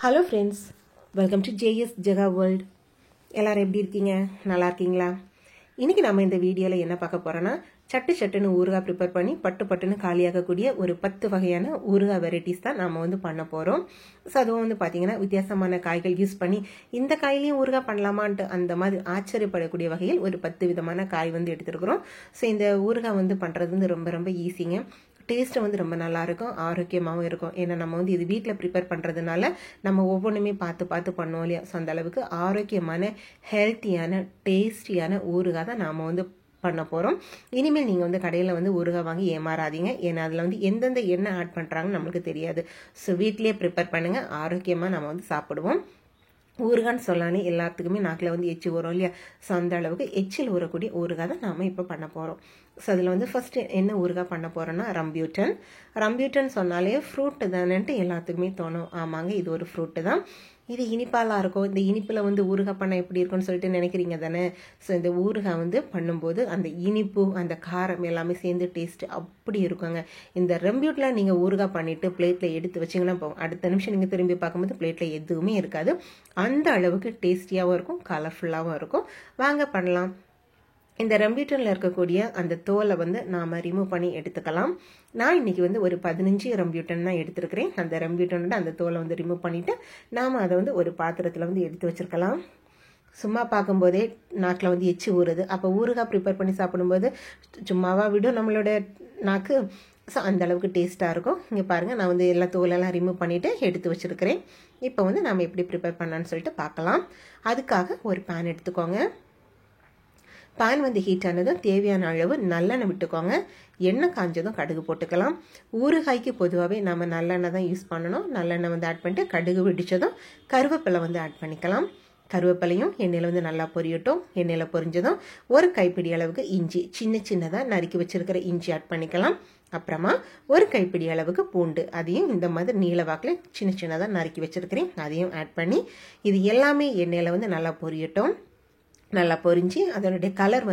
Hello friends, welcome to JS Jega world. எல்லோரும் எப்படி இருக்கீங்க? நல்லா இருக்கீங்களா? இன்றைக்கி நம்ம இந்த வீடியோவில் என்ன பார்க்க போகிறோன்னா, சட்டுன்னு ஊறுகாய் ப்ரிப்பேர் பண்ணி பட்டுன்னு காலியாகக்கூடிய ஒரு 10 வகையான ஊறுகாய் வெரைட்டிஸ் தான் நம்ம பண்ண போகிறோம். ஸோ அதுவும் பார்த்திங்கன்னா வித்தியாசமான காய்கள் யூஸ் பண்ணி இந்த காயிலையும் ஊறுகாய் பண்ணலாமான்ட்டு அந்த மாதிரி ஆச்சரியப்படக்கூடிய வகையில் ஒரு 10 விதமான காய் எடுத்துருக்குறோம். ஸோ இந்த ஊறுகாய் பண்ணுறது ரொம்ப ஈஸிங்க. டேஸ்ட்டு ரொம்ப நல்லாயிருக்கும், ஆரோக்கியமாகவும் இருக்கும். ஏன்னா நம்ம இது வீட்டில் ப்ரிப்பேர் பண்ணுறதுனால நம்ம ஒவ்வொன்றுமே பார்த்து பண்ணுவோம் இல்லையா? ஸோ அந்த அளவுக்கு ஆரோக்கியமான, ஹெல்த்தியான, டேஸ்டியான ஊறுகாய் தான் நாம் பண்ண போகிறோம். இனிமேல் நீங்கள் கடையில் ஊறுகாய் வாங்கி ஏமாறாதீங்க. ஏன்னா அதில் எந்தெந்த எண்ணெய் ஆட் பண்ணுறாங்கன்னு நம்மளுக்கு தெரியாது. ஸோ வீட்லேயே ப்ரிப்பேர் பண்ணுங்கள், ஆரோக்கியமாக நம்ம சாப்பிடுவோம். ஊறுகான்னு சொல்லானே எல்லாத்துக்குமே நாக்கில் எச்சி ஊறும் இல்லையா? ஸோ அந்த அளவுக்கு எச்சில் ஊறக்கூடிய ஊறுகாய் தான் நாம் இப்போ பண்ண போகிறோம். ஸோ அதில் ஃபஸ்ட்டு என்ன ஊறுகாய் பண்ண போகிறோன்னா ரம்பியூட்டன் சொன்னாலே ஃப்ரூட்டு தானேன்ட்டு எல்லாத்துக்குமே தோணும். ஆமாங்க, இது ஒரு ஃப்ரூட்டு தான். இது இனிப்பாலாம் இருக்கும். இந்த இனிப்பில் ஊறுகாய் பண்ணால் எப்படி இருக்குன்னு சொல்லிட்டு நினைக்கிறீங்க தானே? ஸோ இந்த ஊறுகாய் பண்ணும்போது அந்த இனிப்பு, அந்த காரம் எல்லாமே சேர்ந்து டேஸ்ட்டு அப்படி இருக்குங்க. இந்த ரம்பியூட்டில் நீங்கள் ஊறுகாய் பண்ணிவிட்டு பிளேட்டில் எடுத்து வச்சிங்கன்னா போகும், அடுத்த நிமிஷம் நீங்கள் திரும்பி பார்க்கும்போது பிளேட்டில் எதுவுமே இருக்காது. அந்த அளவுக்கு டேஸ்டியாகவும் இருக்கும், கலர்ஃபுல்லாகவும் இருக்கும். வாங்க பண்ணலாம். இந்த ரம்பியூட்டனில் இருக்கக்கூடிய அந்த தோலை நாம் ரிமூவ் பண்ணி எடுத்துக்கலாம். நான் இன்றைக்கி ஒரு 15 ரம்பியூட்டன் தான் எடுத்துருக்கிறேன். அந்த ரம்பியூட்டனோட அந்த தோலை ரிமூவ் பண்ணிவிட்டு நாம் அதை ஒரு பாத்திரத்தில் எடுத்து வச்சுருக்கலாம். சும்மா பார்க்கும்போதே நாக்கில் எச்சி ஊறுது. அப்போ ஊறுகாய் ப்ரிப்பேர் பண்ணி சாப்பிடும்போது சும்மாவாக விடும் நம்மளோட நாக்கு. ஸோ அந்தளவுக்கு டேஸ்ட்டாக இருக்கும். இங்கே பாருங்கள், நான் எல்லா தோலெல்லாம் ரிமூவ் பண்ணிவிட்டு எடுத்து வச்சுருக்கிறேன். இப்போ நாம் எப்படி ப்ரிப்பேர் பண்ணலான்னு சொல்லிட்டு பார்க்கலாம். அதுக்காக ஒரு பேன் எடுத்துக்கோங்க. பேன் ஹீட் ஆனதும் தேவையான அளவு நல்லெண்ணெய் விட்டுக்கோங்க. எண்ணெய் காஞ்சதும் கடுகு போட்டுக்கலாம். ஊறுகாய்க்கு பொதுவாகவே நம்ம நல்லெண்ணெய் தான் யூஸ் பண்ணணும். நல்லெண்ணெய் ஆட் பண்ணிட்டு கடுகு வெடித்ததும் கருவேப்பிலை ஆட் பண்ணிக்கலாம். கருவேப்பிலையும் எண்ணெயில் நல்லா பொரியட்டும். எண்ணெயில் பொரிஞ்சதும் ஒரு கைப்பிடி அளவுக்கு இஞ்சி, சின்னதாக நறுக்கி வச்சிருக்கிற இஞ்சி ஆட் பண்ணிக்கலாம். அப்புறமா ஒரு கைப்பிடி அளவுக்கு பூண்டு, அதையும் இந்த மாதிரி நீல வாக்கில் சின்னதாக நறுக்கி வச்சிருக்கிறேன், அதையும் ஆட் பண்ணி இது எல்லாமே எண்ணெயில் நல்லா பொரியட்டும். நல்லா பொரிஞ்சு அதனுடைய கலர்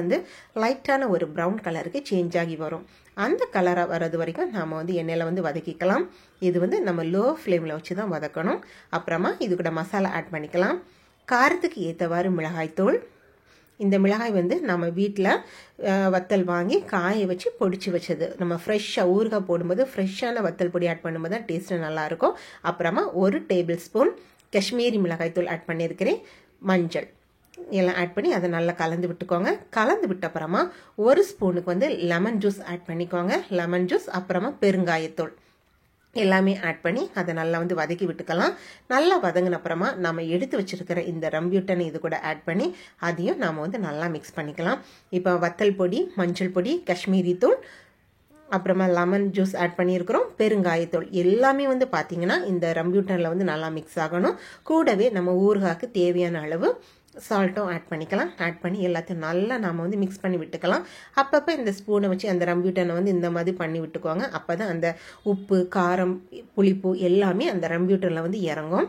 லைட்டான ஒரு ப்ரௌன் கலருக்கு சேஞ்ச் ஆகி வரும். அந்த கலராக வர்றது வரைக்கும் நாம் எண்ணெயில் வதக்கிக்கலாம். இது நம்ம லோ ஃப்ளேமில் வச்சு தான் வதக்கணும். அப்புறமா இது கூட மசாலா ஆட் பண்ணிக்கலாம். காரத்துக்கு ஏற்றவாறு மிளகாய்த்தூள். இந்த மிளகாய் நம்ம வீட்டில் வத்தல் வாங்கி காய வச்சு பொடிச்சு வச்சது. நம்ம ஃப்ரெஷ்ஷாக ஊறுகாய் போடும்போது ஃப்ரெஷ்ஷான வத்தல் பொடி ஆட் பண்ணும்போது தான் டேஸ்ட்டு நல்லாயிருக்கும். அப்புறமா 1 டேபிள் ஸ்பூன் காஷ்மீரி மிளகாய்த்தூள் ஆட் பண்ணியிருக்கிறேன். மஞ்சள் எல்லாம் ஆட் பண்ணி அதை நல்லா கலந்து விட்டுக்கோங்க. கலந்து விட்ட அப்புறமா 1 ஸ்பூனுக்கு லெமன் ஜூஸ் ஆட் பண்ணிக்கோங்க. லெமன் ஜூஸ், அப்புறமா பெருங்காயத்தூள் எல்லாமே ஆட் பண்ணி அதை நல்லா வதக்கி விட்டுக்கலாம். நல்லா வதங்கின அப்புறமா நம்ம எடுத்து வச்சிருக்கிற இந்த ரம்பியூட்டன் இது கூட ஆட் பண்ணி அதையும் நாம் நல்லா மிக்ஸ் பண்ணிக்கலாம். இப்போ வத்தல் பொடி, மஞ்சள் பொடி, காஷ்மீரி தூள், அப்புறமா லெமன் ஜூஸ் ஆட் பண்ணியிருக்கிறோம், பெருங்காயத்தூள் எல்லாமே பார்த்தீங்கன்னா இந்த ரம்பியூட்டனில் நல்லா மிக்ஸ் ஆகணும். கூடவே நம்ம ஊறுகாய்க்கு தேவையான அளவு சால்ட்டும் ஆட் பண்ணிக்கலாம். ஆட் பண்ணி எல்லாத்தையும் நல்லா நாம் மிக்ஸ் பண்ணி விட்டுக்கலாம். அப்பப்போ இந்த ஸ்பூனை வச்சு அந்த ரம்பியூட்டனை இந்த மாதிரி பண்ணி விட்டுக்கோங்க. அப்போ தான் அந்த உப்பு, காரம், புளிப்பு எல்லாமே அந்த ரம்பியூட்டனில் இறங்கும்.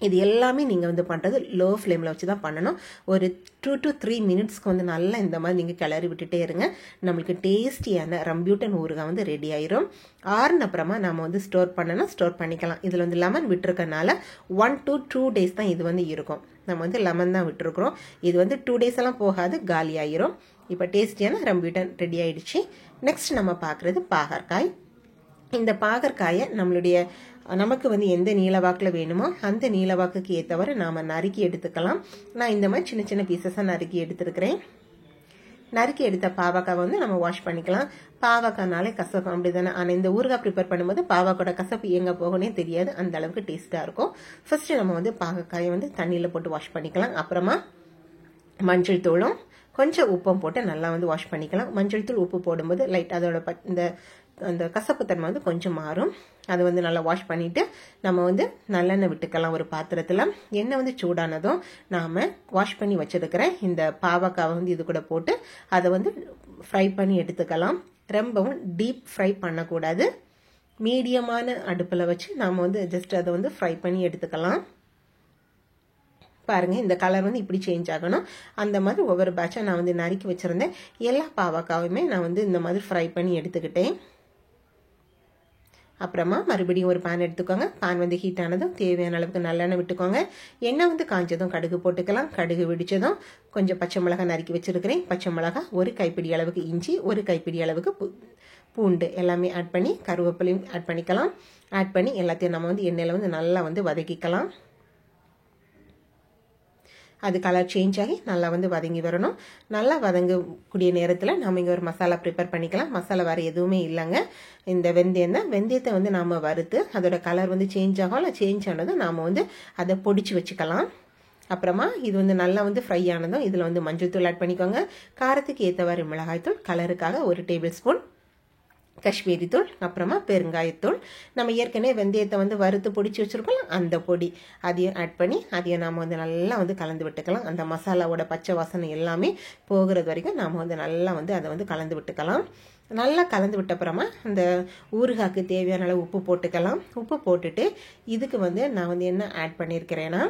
இது எல்லாமே நீங்கள் பண்ணுறது லோ ஃப்ளேமில் வச்சு தான் பண்ணணும். ஒரு 2 to 3 மினிட்ஸ்க்கு நல்லா இந்த மாதிரி நீங்கள் கிளறி விட்டுட்டே இருங்க. நம்மளுக்கு டேஸ்டியான ரம்பியூட்டன் ஊறுகாய் ரெடி ஆயிரும். ஆறுன அப்புறமா நம்ம ஸ்டோர் பண்ணனா ஸ்டோர் பண்ணிக்கலாம். இதில் லெமன் விட்டுருக்கனால 1 to 2 days தான் இது இருக்கும். நம்ம லெமன் தான் விட்டுருக்குறோம். இது 2 days எல்லாம் போகாது, காலி ஆயிரும். இப்போ டேஸ்டியான ரம்பியூட்டன் ரெடி ஆயிடுச்சு. நெக்ஸ்ட் நம்ம பார்க்குறது பாகற்காய். இந்த பாகற்காயை நமக்கு எந்த நீளவாக்கில் வேணுமோ அந்த நீளவாக்குக்கு ஏற்றவரை நாம் நறுக்கி எடுத்துக்கலாம். நான் இந்த மாதிரி சின்ன பீசஸாக நறுக்கி எடுத்துருக்கிறேன். நறுக்கி எடுத்த பாவக்காவை நம்ம வாஷ் பண்ணிக்கலாம். பாவக்காய்னாலே கசப்பு அப்படி தானே. ஆனால் இந்த ஊறுகாய் ப்ரிப்பேர் பண்ணும்போது பாவக்காயோட கசப்பு எங்கே போகனே தெரியாது, அந்த அளவுக்கு டேஸ்ட்டாக இருக்கும். ஃபர்ஸ்ட் நம்ம பாவக்காயை தண்ணியில் போட்டு வாஷ் பண்ணிக்கலாம். அப்புறமா மஞ்சள் தூளும் கொஞ்சம் உப்பும் போட்டு நல்லா வாஷ் பண்ணிக்கலாம். மஞ்சள் தூள், உப்பு போடும்போது லைட் அதோட அந்த கசப்பு தன்மை கொஞ்சம் மாறும். அதை நல்லா வாஷ் பண்ணிவிட்டு நம்ம நல்லெண்ணெய் விட்டுக்கலாம் ஒரு பாத்திரத்தில். எண்ணெய் சூடானதும் நாம் வாஷ் பண்ணி வச்சிருக்கிற இந்த பாவக்காவை இது கூட போட்டு அதை ஃப்ரை பண்ணி எடுத்துக்கலாம். ரொம்பவும் டீப் ஃப்ரை பண்ணக்கூடாது. மீடியமான அடுப்பில் வச்சு நாம் ஜஸ்ட் அதை ஃப்ரை பண்ணி எடுத்துக்கலாம். பாருங்க, இந்த கலர் இப்படி சேஞ்ச் ஆகணும். அந்த மாதிரி ஒவ்வொரு பேட்சாக நான் நறுக்கி வச்சிருந்தேன். எல்லா பாவக்காவுமே நான் இந்த மாதிரி ஃப்ரை பண்ணி எடுத்துக்கிட்டேன். அப்புறமா மறுபடியும் ஒரு பேன் எடுத்துக்கோங்க. பேன் வந்து ஹீட் ஆனதும் தேவையான அளவுக்கு நல்லெண்ணெய் விட்டுக்கோங்க. எண்ணெய் வந்து காஞ்சதும் கடுகு போட்டுக்கலாம். கடுகு வெடிச்சதும் கொஞ்சம் பச்சை மிளகாய் நறுக்கி வச்சிருக்கிறேன். பச்சை மிளகாய், ஒரு கைப்பிடி அளவுக்கு இஞ்சி, ஒரு கைப்பிடி அளவுக்கு பூண்டு எல்லாமே ஆட் பண்ணி கருவேப்பிலையும் ஆட் பண்ணிக்கலாம். ஆட் பண்ணி எல்லாத்தையும் நம்ம வந்து எண்ணெயில் வந்து நல்லா வந்து வதக்கிக்கலாம். அது கலர் சேஞ்ச் ஆகி நல்லா வந்து வதங்கி வரணும். நல்லா வதங்கக்கூடிய நேரத்தில் நம்ம இங்கே ஒரு மசாலா ப்ரிப்பேர் பண்ணிக்கலாம். மசாலா வேறு எதுவுமே இல்லைங்க, இந்த வெந்தயம் தான். வெந்தயத்தை வந்து நாம் வறுத்து அதோட கலர் வந்து சேஞ்ச் ஆகும். இல்லை சேஞ்ச் ஆனதும் நாம் வந்து அதை பொடிச்சு வச்சுக்கலாம். அப்புறமா இது வந்து நல்லா வந்து ஃப்ரை ஆனதும் இதில் வந்து மஞ்சள் தூள் ஆட் பண்ணிக்கோங்க. காரத்துக்கு ஏற்றவாறு மிளகாய்த்தூள், கலருக்காக 1 டேபிள் ஸ்பூன் காஷ்மீரி தூள், அப்புறமா பெருங்காயத்தூள். நம்ம ஏற்கனவே வெந்தயத்தை வந்து வறுத்து பொடிச்சு வச்சுருக்கோம், அந்த பொடி அதையும் ஆட் பண்ணி அதையும் நாம் வந்து நல்லா வந்து கலந்து விட்டுக்கலாம். அந்த மசாலாவோட பச்சை வாசனை எல்லாமே போகிறது வரைக்கும் நாம் வந்து நல்லா வந்து அதை வந்து கலந்து விட்டுக்கலாம். நல்லா கலந்து விட்ட அப்புறமா அந்த ஊறுகாய்க்கு தேவையான அளவு உப்பு போட்டுக்கலாம். உப்பு போட்டுட்டு இதுக்கு வந்து நான் வந்து என்ன ஆட் பண்ணியிருக்கிறேன்னா,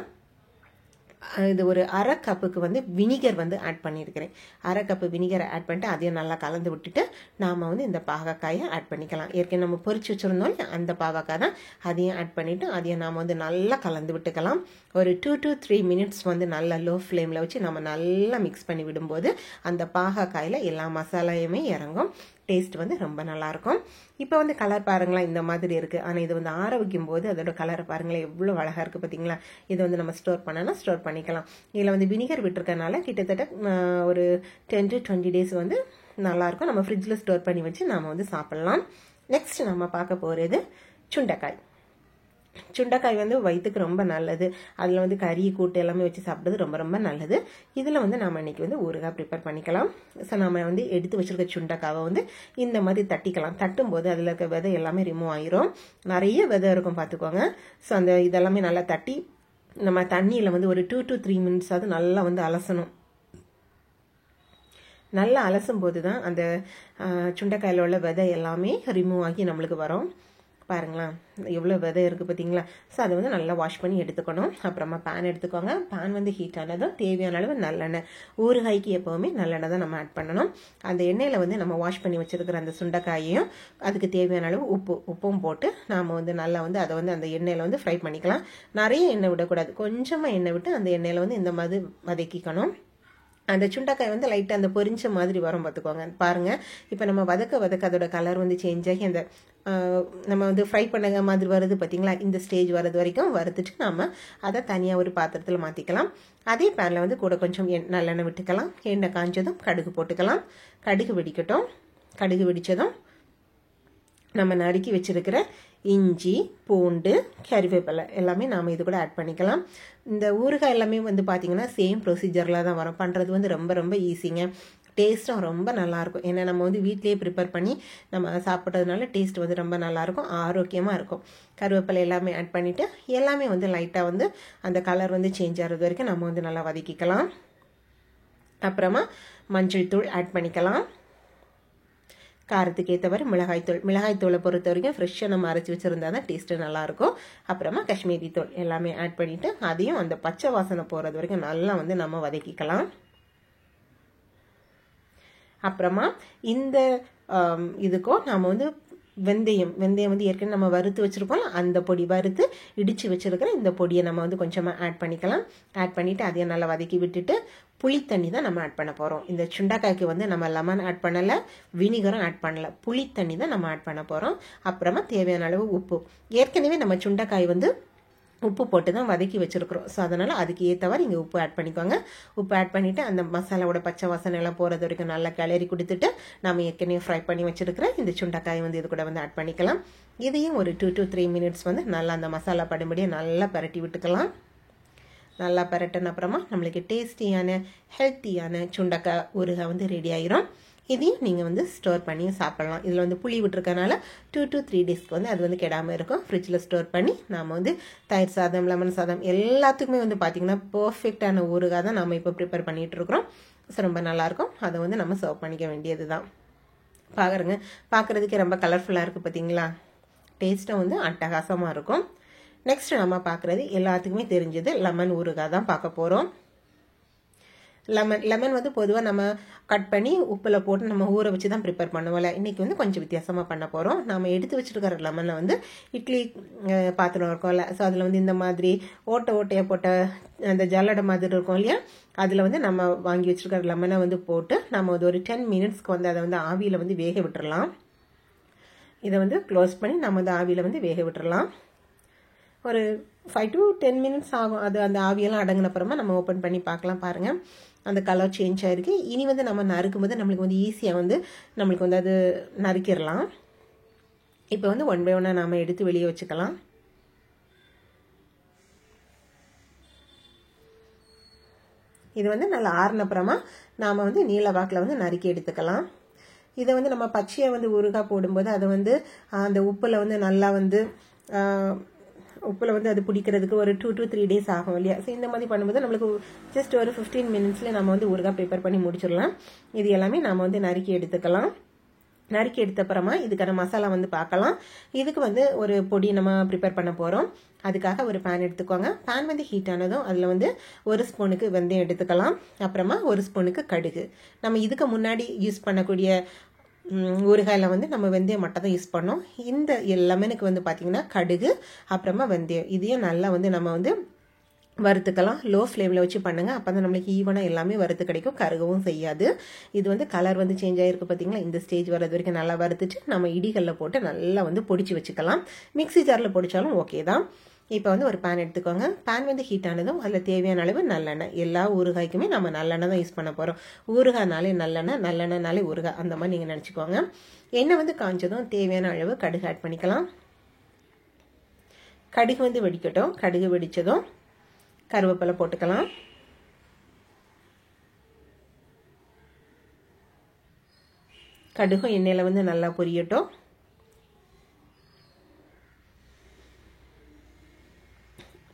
இது ஒரு 1/2 கப்புக்கு வந்து வினிகர் வந்து ஆட் பண்ணியிருக்கிறேன். 1/2 கப்பு வினிகரை ஆட் பண்ணிட்டு அதையும் நல்லா கலந்து விட்டுட்டு நாம் வந்து இந்த பாகக்காயை ஆட் பண்ணிக்கலாம். ஏற்கனவே நம்ம பொரிச்சு வச்சுருந்தோம் அந்த பாகக்காய் தான், அதையும் ஆட் பண்ணிவிட்டு அதையும் நாம் வந்து நல்லா கலந்து விட்டுக்கலாம். ஒரு 2 to 3 மினிட்ஸ் வந்து நல்லா லோ ஃப்ளேமில் வச்சு நம்ம நல்லா மிக்ஸ் பண்ணி விடும்போது அந்த பாகக்காயில் எல்லா மசாலையுமே இறங்கும். டேஸ்ட் வந்து ரொம்ப நல்லாயிருக்கும். இப்போ வந்து கலர் பாருங்களேன், இந்த மாதிரி இருக்குது. ஆனால் இது வந்து ஆற வைக்கும் போது அதோட கலரை பாருங்களேன் எவ்வளோ அழகாக இருக்குது பார்த்தீங்களா. இது வந்து நம்ம ஸ்டோர் பண்ணனா ஸ்டோர் பண்ணிக்கலாம். இதில் வந்து வினிகர் விட்டுருக்கனால கிட்டத்தட்ட ஒரு 10 to 20 டேஸ் வந்து நல்லாயிருக்கும். நம்ம ஃப்ரிட்ஜில் ஸ்டோர் பண்ணி வச்சு நாம் வந்து சாப்பிட்லாம். நெக்ஸ்ட் நம்ம பார்க்க போகிறது சுண்டைக்காய். சுண்டைக்காய் வந்து வயிற்றுக்கு ரொம்ப நல்லது. அதில் வந்து கறி கூட்டு எல்லாமே வச்சு சாப்பிட்றது ரொம்ப ரொம்ப நல்லது. இதில் வந்து நம்ம இன்றைக்கி வந்து ஊறுகாய் ப்ரிப்பேர் பண்ணிக்கலாம். ஸோ நம்ம வந்து எடுத்து வச்சுருக்க சுண்டைக்காவை வந்து இந்த மாதிரி தட்டிக்கலாம். தட்டும்போது அதில் இருக்க விதை எல்லாமே ரிமூவ் ஆயிரும். நிறைய விதை இருக்கும் பார்த்துக்கோங்க. ஸோ அந்த இதெல்லாமே நல்லா தட்டி நம்ம தண்ணியில் வந்து ஒரு 2 to 3 மினிட்ஸாவது நல்லா வந்து அலசணும். நல்லா அலசும் போது தான் அந்த சுண்டைக்காயில் உள்ள விதை எல்லாமே ரிமூவ் ஆகி நம்மளுக்கு வரும். பாருங்களேன் எவ்வளோ விதை இருக்குது பார்த்தீங்களா. ஸோ அதை வந்து நல்லா வாஷ் பண்ணி எடுத்துக்கணும். அப்புறமா பேன் எடுத்துக்கோங்க. பேன் வந்து ஹீட் ஆனதும் தேவையான அளவு நல்லெண்ணெய். ஊறுகாய்க்கு எப்போவுமே நல்லெண்ணெய் தான் நம்ம ஆட் பண்ணணும். அந்த எண்ணெயில் வந்து நம்ம வாஷ் பண்ணி வச்சுருக்கிற அந்த சுண்டைக்காயையும் அதுக்கு தேவையான அளவு உப்பும் போட்டு நாம் வந்து நல்லா வந்து அதை வந்து அந்த எண்ணெயில் வந்து ஃப்ரை பண்ணிக்கலாம். நிறைய எண்ணெய் விடக்கூடாது, கொஞ்சமாக எண்ணெய் விட்டு அந்த எண்ணெயில் வந்து இந்த மாதிரி வதக்கிக்கணும். அந்த சுண்டைக்காய் வந்து லைட்டாக அந்த பொரிஞ்ச மாதிரி வரும் பார்த்துக்கோங்க. பாருங்கள் இப்போ நம்ம வதக்க அதோட கலர் வந்து சேஞ்ச் ஆகி அந்த நம்ம வந்து ஃப்ரை பண்ண மாதிரி வருது பார்த்தீங்களா. இந்த ஸ்டேஜ் வரது வரைக்கும் வறுத்துட்டு நம்ம அதை தனியாக ஒரு பாத்திரத்தில் மாற்றிக்கலாம். அதே பேனில் வந்து கூட கொஞ்சம் நல்லெண்ணெய் விட்டுக்கலாம். எண்ணெய் காஞ்சதும் கடுகு போட்டுக்கலாம். கடுகு வெடிக்கட்டும். கடுகு வெடித்ததும் நம்ம நறுக்கி வச்சிருக்கிற இஞ்சி, பூண்டு, கறிவேப்பிலை எல்லாமே நாம் இது கூட ஆட் பண்ணிக்கலாம். இந்த ஊறுகாய் எல்லாமே வந்து பார்த்திங்கன்னா சேம் ப்ரொசீஜரில் தான் வரும். பண்ணுறது வந்து ரொம்ப ரொம்ப ஈஸிங்க. டேஸ்ட்டும் ரொம்ப நல்லாயிருக்கும். ஏன்னா நம்ம வந்து வீட்லேயே ப்ரிப்பேர் பண்ணி நம்ம சாப்பிட்றதுனால டேஸ்ட் வந்து ரொம்ப நல்லாயிருக்கும், ஆரோக்கியமாக இருக்கும். கருவேப்பிலை எல்லாமே ஆட் பண்ணிவிட்டு எல்லாமே வந்து லைட்டாக வந்து அந்த கலர் வந்து சேஞ்ச் ஆகிறது வரைக்கும் நம்ம வந்து நல்லா வதக்கிக்கலாம். அப்புறமா மஞ்சள் தூள் ஆட் பண்ணிக்கலாம். காரத்துக்கு ஏற்றவாறு மிளகாய்த்தூளை பொறுத்த வரைக்கும் ஃப்ரெஷ்ஷாக நம்ம அரைச்சி வச்சுருந்தா தான் டேஸ்ட்டு நல்லாயிருக்கும். அப்புறமா காஷ்மீரி தூள் எல்லாமே ஆட் பண்ணிவிட்டு அதையும் அந்த பச்சை வாசனை போகிறது வரைக்கும் நல்லா வந்து நம்ம வதக்கிக்கலாம். அப்புறமா இந்த இதுக்கும் நாம் வந்து வெந்தயம் வந்து ஏற்கனவே நம்ம வறுத்து வச்சுருக்கோம், அந்த பொடி வறுத்து இடித்து வச்சுருக்கிற இந்த பொடியை நம்ம வந்து கொஞ்சமாக ஆட் பண்ணிக்கலாம். ஆட் பண்ணிவிட்டு அதையும் நல்லா வதக்கி விட்டுட்டு புளி தண்ணி தான் நம்ம ஆட் பண்ண போகிறோம். இந்த சுண்டைக்காய்க்கு வந்து நம்ம லெமன் ஆட் பண்ணலை, வினிகரும் ஆட் பண்ணலை, புளி தண்ணி தான் நம்ம ஆட் பண்ண போகிறோம். அப்புறமா தேவையான அளவு உப்பு. ஏற்கனவே நம்ம சுண்டைக்காய் வந்து உப்பு போட்டு தான் வதக்கி வச்சுருக்குறோம். ஸோ அதனால் அதுக்கு ஏற்றவாறு இங்கே உப்பு ஆட் பண்ணிக்கோங்க. உப்பு ஆட் பண்ணிவிட்டு அந்த மசாலாவோட பச்சை வாசனை எல்லாம் போகிறது வரைக்கும் நல்லா கிளறி கொடுத்துட்டு நம்ம ஏற்கனவே ஃப்ரை பண்ணி வச்சுருக்கிற இந்த சுண்டைக்காய் வந்து இது கூட வந்து ஆட் பண்ணிக்கலாம். இதையும் ஒரு 2 to 3 மினிட்ஸ் வந்து நல்லா அந்த மசாலா படும்படியே நல்லா பரட்டி விட்டுக்கலாம். நல்லா பரட்டின அப்புறமா நம்மளுக்கு டேஸ்டியான ஹெல்த்தியான சுண்டைக்காய் ஊறுகாய் வந்து ரெடி ஆயிரும். இதையும் நீங்கள் வந்து ஸ்டோர் பண்ணி சாப்பிட்லாம். இதில் வந்து புளி விட்டுருக்கனால 2 to 3 டேஸ்க்கு வந்து அது வந்து கெடாமல் இருக்கும். ஃப்ரிட்ஜில் ஸ்டோர் பண்ணி நாம் வந்து தயிர் சாதம், லெமன் சாதம் எல்லாத்துக்குமே வந்து பார்த்திங்கன்னா பர்ஃபெக்டான ஊறுகாய் தான் நம்ம இப்போ ப்ரிப்பேர் பண்ணிகிட்ருக்குறோம். ஸோ ரொம்ப நல்லாயிருக்கும். அதை வந்து நம்ம சர்வ் பண்ணிக்க வேண்டியது தான். பார்க்குறதுக்கே ரொம்ப கலர்ஃபுல்லாக இருக்குது பார்த்தீங்களா. டேஸ்ட்டும் வந்து அட்டகாசமாக இருக்கும். நெக்ஸ்ட் நம்ம பார்க்குறது எல்லாத்துக்குமே தெரிஞ்சது லெமன் ஊறுகாய் தான் பார்க்க போகிறோம். லெமன் வந்து பொதுவாக நம்ம கட் பண்ணி உப்பில் போட்டு நம்ம ஊற வச்சு தான் ப்ரிப்பேர் பண்ணுவோம்ல. இன்றைக்கி வந்து கொஞ்சம் வித்தியாசமாக பண்ண போகிறோம். நம்ம எடுத்து வச்சுருக்கிற லெமனை வந்து இட்லி பாத்திரம் இருக்கும்ல, ஸோ அதில் வந்து இந்த மாதிரி ஓட்டையாக போட்ட அந்த ஜல்லடை மாதிரி இருக்கும் இல்லையா, அதில் வந்து நம்ம வாங்கி வச்சுருக்கிற லெமனை வந்து போட்டு நம்ம வந்து ஒரு 10 மினிட்ஸ்க்கு வந்து அதை வந்து ஆவியில் வந்து வேக விட்டுறலாம். இதை வந்து க்ளோஸ் பண்ணி நம்ம வந்து ஆவியில் வந்து வேக விட்டுறலாம். ஒரு 5 to 10 மினிட்ஸ் ஆகும். அது அந்த ஆவியெல்லாம் அடங்கினப்புறமா நம்ம ஓப்பன் பண்ணி பார்க்கலாம். பாருங்கள், அந்த கலர் சேஞ்ச் ஆகிருக்கு. இனி வந்து நம்ம நறுக்கும் போது நம்மளுக்கு வந்து ஈஸியாக வந்து நம்மளுக்கு வந்து அது நறுக்கிடலாம். இப்போ வந்து 1 by 1 நாம் எடுத்து வெளியே வச்சுக்கலாம். இது வந்து நல்லா ஆறினப்புறமா நாம் வந்து நீல வாக்கில் வந்து நறுக்கி எடுத்துக்கலாம். இதை வந்து நம்ம பச்சையாக வந்து ஊறுகாய் போடும்போது அதை வந்து அந்த உப்பில் வந்து நல்லா வந்து உப்பில் வந்து அது பிடிக்கிறதுக்கு ஒரு 2 to 3 days ஆகும் இல்லையா. ஸோ இந்த மாதிரி பண்ணும்போது நம்மளுக்கு ஜஸ்ட் ஒரு 15 மினிட்ஸில் நம்ம வந்து ஊறுகாய் ப்ரிப்பேர் பண்ணி முடிச்சிடலாம். இது எல்லாமே நம்ம வந்து நறுக்கி எடுத்துக்கலாம். நறுக்கி எடுத்தப்புறமா இதுக்கான மசாலா வந்து பார்க்கலாம். இதுக்கு வந்து ஒரு பொடி நம்ம ப்ரிப்பேர் பண்ண போகிறோம். அதுக்காக ஒரு பேன் எடுத்துக்கோங்க. பேன் வந்து ஹீட் ஆனதும் அதில் வந்து 1 ஸ்பூனுக்கு வெந்தயம் எடுத்துக்கலாம். அப்புறமா 1 ஸ்பூனுக்கு கடுகு. நம்ம இதுக்கு முன்னாடி யூஸ் பண்ணக்கூடிய ஊறுகாயில் வந்து நம்ம வெந்தயம் மட்டும் தான் யூஸ் பண்ணோம். இந்த லெமனுக்கு வந்து பார்த்திங்கன்னா கடுகு அப்புறமா வெந்தயம் இதையும் நல்லா வந்து நம்ம வந்து வறுத்துக்கலாம். லோ ஃப்ளேமில் வச்சு பண்ணுங்கள். அப்போ தான் நம்மளுக்கு ஈவனாக எல்லாமே வறுத்து கிடைக்கும், கருகவும் செய்யாது. இது வந்து கலர் வந்து சேஞ்ச் ஆகிருக்கு பார்த்தீங்களா. இந்த ஸ்டேஜ் வரது வரைக்கும் நல்லா வறுத்துட்டு நம்ம இடிகளில் போட்டு நல்லா வந்து பொடிச்சு வச்சுக்கலாம். மிக்ஸி ஜாரில் பொடிச்சாலும் ஓகே தான். இப்போ வந்து ஒரு பேன் எடுத்துக்கோங்க. பேன் வந்து ஹீட் ஆனதும் அதில் தேவையான அளவு நல்லெண்ணெய். எல்லா ஊறுகாய்க்குமே நம்ம நல்லெண்ணெய் தான் யூஸ் பண்ண போகிறோம். ஊறுகாய்னாலே நல்லெண்ணெய், நல்லெண்ணெய்னாலே ஊறுகாய், அந்த மாதிரி நீங்கள் நினச்சிக்கோங்க. எண்ணெய் வந்து காஞ்சதும் தேவையான அளவு கடுகு ஆட் பண்ணிக்கலாம். கடுகு வந்து வெடிக்கட்டும். கடுகு வெடித்ததும் கருவேப்பிலை போட்டுக்கலாம். கடுகும் எண்ணெயில் வந்து நல்லா பொரியட்டும்.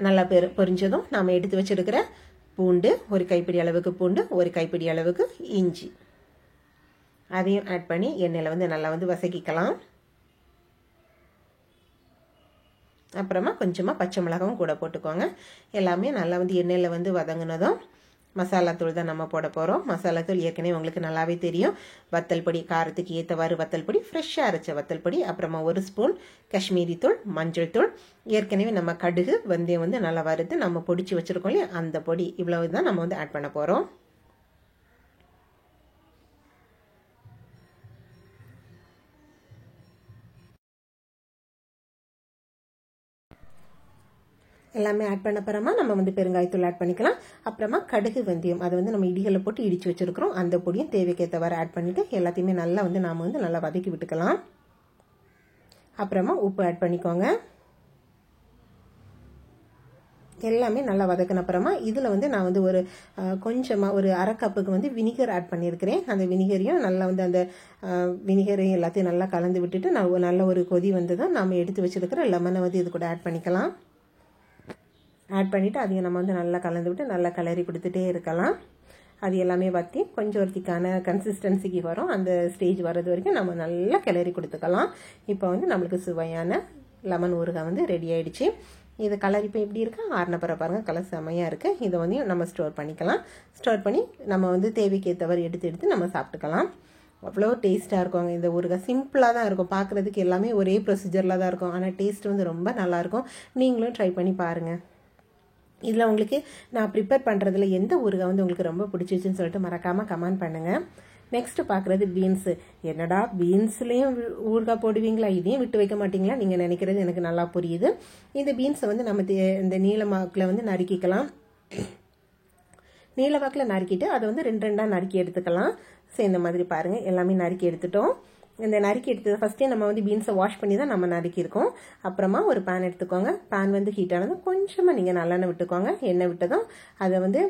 நல்லா பொரிஞ்சதும் நாம் எடுத்து வச்சிருக்கிற பூண்டு, ஒரு கைப்பிடி அளவுக்கு பூண்டு, ஒரு கைப்பிடி அளவுக்கு இஞ்சி, அதையும் ஆட் பண்ணி எண்ணெயில் வந்து நல்லா வந்து வதக்கிக்கலாம். அப்புறமா கொஞ்சமாக பச்சை மிளகாவும் கூட போட்டுக்கோங்க. எல்லாமே நல்லா வந்து எண்ணெயில் வந்து வதங்கினதும் மசாலாத்தூள் தான் நம்ம போட போகிறோம். மசாலாத்தூள் ஏற்கனவே உங்களுக்கு நல்லாவே தெரியும். வத்தல் பொடி, காரத்துக்கு ஏற்றவாறு வத்தல் பொடி, ஃப்ரெஷ்ஷாக அரைச்ச வத்தல் பொடி, அப்புறமா 1 ஸ்பூன் காஷ்மீரி தூள், மஞ்சள் தூள், ஏற்கனவே நம்ம கடுகு வெந்தயம் வந்து நல்லா வறுத்து நம்ம பொடிச்சு வச்சுருக்கோம் இல்லையா, அந்த பொடி. இவ்வளவு தான் நம்ம வந்து ஆட் பண்ண போகிறோம். எல்லாமே ஆட் பண்ண அப்புறமா நம்ம வந்து பெருங்காயத்தூள் ஆட் பண்ணிக்கலாம். அப்புறமா கடுகு வெந்தயம் அதை வந்து நம்ம இடிகளை போட்டு இடிச்சு வச்சிருக்கிறோம். அந்த பொடியும் தேவைக்கேற்றவாறு ஆட் பண்ணிட்டு எல்லாத்தையுமே நல்லா வந்து நாம வந்து நல்லா வதக்கி விட்டுக்கலாம். அப்புறமா உப்பு ஆட் பண்ணிக்கோங்க. எல்லாமே நல்லா வதக்கின அப்புறமா இதில் வந்து நான் வந்து ஒரு கொஞ்சமாக ஒரு 1/2 கப்புக்கு வந்து வினிகர் ஆட் பண்ணியிருக்கிறேன். அந்த வினிகரையும் நல்லா வந்து அந்த வினிகரையும் எல்லாத்தையும் நல்லா கலந்து விட்டுட்டு நான் நல்ல ஒரு கொதி வந்து தான் நாம் எடுத்து வச்சிருக்கிற லெமனை வந்து இது கூட ஆட் பண்ணிக்கலாம். ஆட் பண்ணிவிட்டு அதையும் நம்ம வந்து நல்லா கலந்து விட்டு நல்லா கிளறி கொடுத்துட்டே இருக்கலாம். அது எல்லாமே வற்றி கொஞ்சம் ஒரு திக்கான கன்சிஸ்டன்சிக்கு வரும். அந்த ஸ்டேஜ் வர்றது வரைக்கும் நம்ம நல்லா கிளறி கொடுத்துக்கலாம். இப்போ வந்து நம்மளுக்கு சுவையான லெமன் ஊறுகாய் வந்து ரெடி ஆகிடுச்சு. இது கலர் இப்போ எப்படி இருக்கா, ஆறுனப்புற பாருங்கள், கலர் செம்மையாக இருக்குது. இதை வந்து நம்ம ஸ்டோர் பண்ணிக்கலாம். ஸ்டோர் பண்ணி நம்ம வந்து தேவைக்கேற்றவர் எடுத்து நம்ம சாப்பிட்டுக்கலாம். அவ்வளோ டேஸ்ட்டாக இருக்கும். இந்த ஊறுகாய் சிம்பிளாக தான் இருக்கும், பார்க்குறதுக்கு எல்லாமே ஒரே ப்ரொசீஜரில் தான் இருக்கும். ஆனால் டேஸ்ட் வந்து ரொம்ப நல்லாயிருக்கும். நீங்களும் ட்ரை பண்ணி பாருங்கள். இதில் உங்களுக்கு நான் ப்ரிப்பேர் பண்ணுறதுல எந்த ஊறுகாய் வந்து உங்களுக்கு ரொம்ப பிடிச்சிச்சுன்னு சொல்லிட்டு மறக்காமல் கமெண்ட் பண்ணுங்கள். நெக்ஸ்ட்டு பார்க்குறது பீன்ஸு. என்னடா பீன்ஸ்லேயும் ஊறுகாய் போடுவீங்களா, இதையும் விட்டு வைக்க மாட்டிங்களா நீங்கள் நினைக்கிறது எனக்கு நல்லா புரியுது. இந்த பீன்ஸை வந்து நம்ம இந்த நீளவாக்கில் வந்து நறுக்கிக்கலாம். நீளவாக்கில் நறுக்கிட்டு அதை வந்து 2 நறுக்கி எடுத்துக்கலாம். ஸோ இந்த மாதிரி பாருங்கள், எல்லாமே நறுக்கி எடுத்துட்டோம். இந்த நறுக்கி எடுத்தது ஃபஸ்ட்டே நம்ம வந்து பீன்ஸை வாஷ் பண்ணி தான் நம்ம நறுக்கியிருக்கோம். அப்புறமா ஒரு பேன் எடுத்துக்கோங்க. பேன் வந்து ஹீட் ஆனது கொஞ்சமாக நீங்கள் நல்லெண்ணெய் விட்டுக்கோங்க. எண்ணெய் விட்டதும் அதை வந்து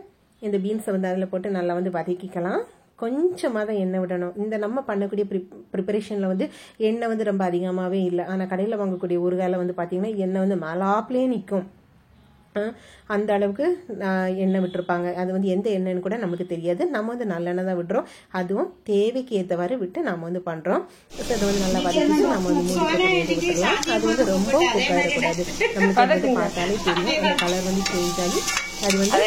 இந்த பீன்ஸை வந்து அதில் போட்டு நல்லா வந்து வதக்கிக்கலாம். கொஞ்சமாக தான் எண்ணெய் விடணும். இந்த நம்ம பண்ணக்கூடிய ப்ரிப்பரேஷனில் வந்து எண்ணெய் வந்து ரொம்ப அதிகமாகவே இல்லை. ஆனால் கடையில் வாங்கக்கூடிய ஊறுகாயில் வந்து பார்த்திங்கன்னா எண்ணெய் வந்து மேலாப்லேயே நிற்கும். அந்த அளவுக்கு எண்ணெய் விட்டுருப்பாங்க. அது வந்து எந்த எண்ணெய்னு கூட நமக்கு தெரியாது. நம்ம வந்து நல்லெண்ணெய் தான் விடுறோம். அதுவும் தேவைக்கு ஏற்றவாறு விட்டு நம்ம வந்து பண்ணுறோம். ஸோ அதை வந்து நல்லா வதக்கிட்டு நம்ம வந்து மூடி போட்டு வேக விட்டுடலாம். அது வந்து ரொம்ப குக் ஆகிடக்கூடாது. நமக்கு பார்த்தாலே தெரியும் அந்த கலர் வந்து சேஞ்ச் ஆகி அது வந்து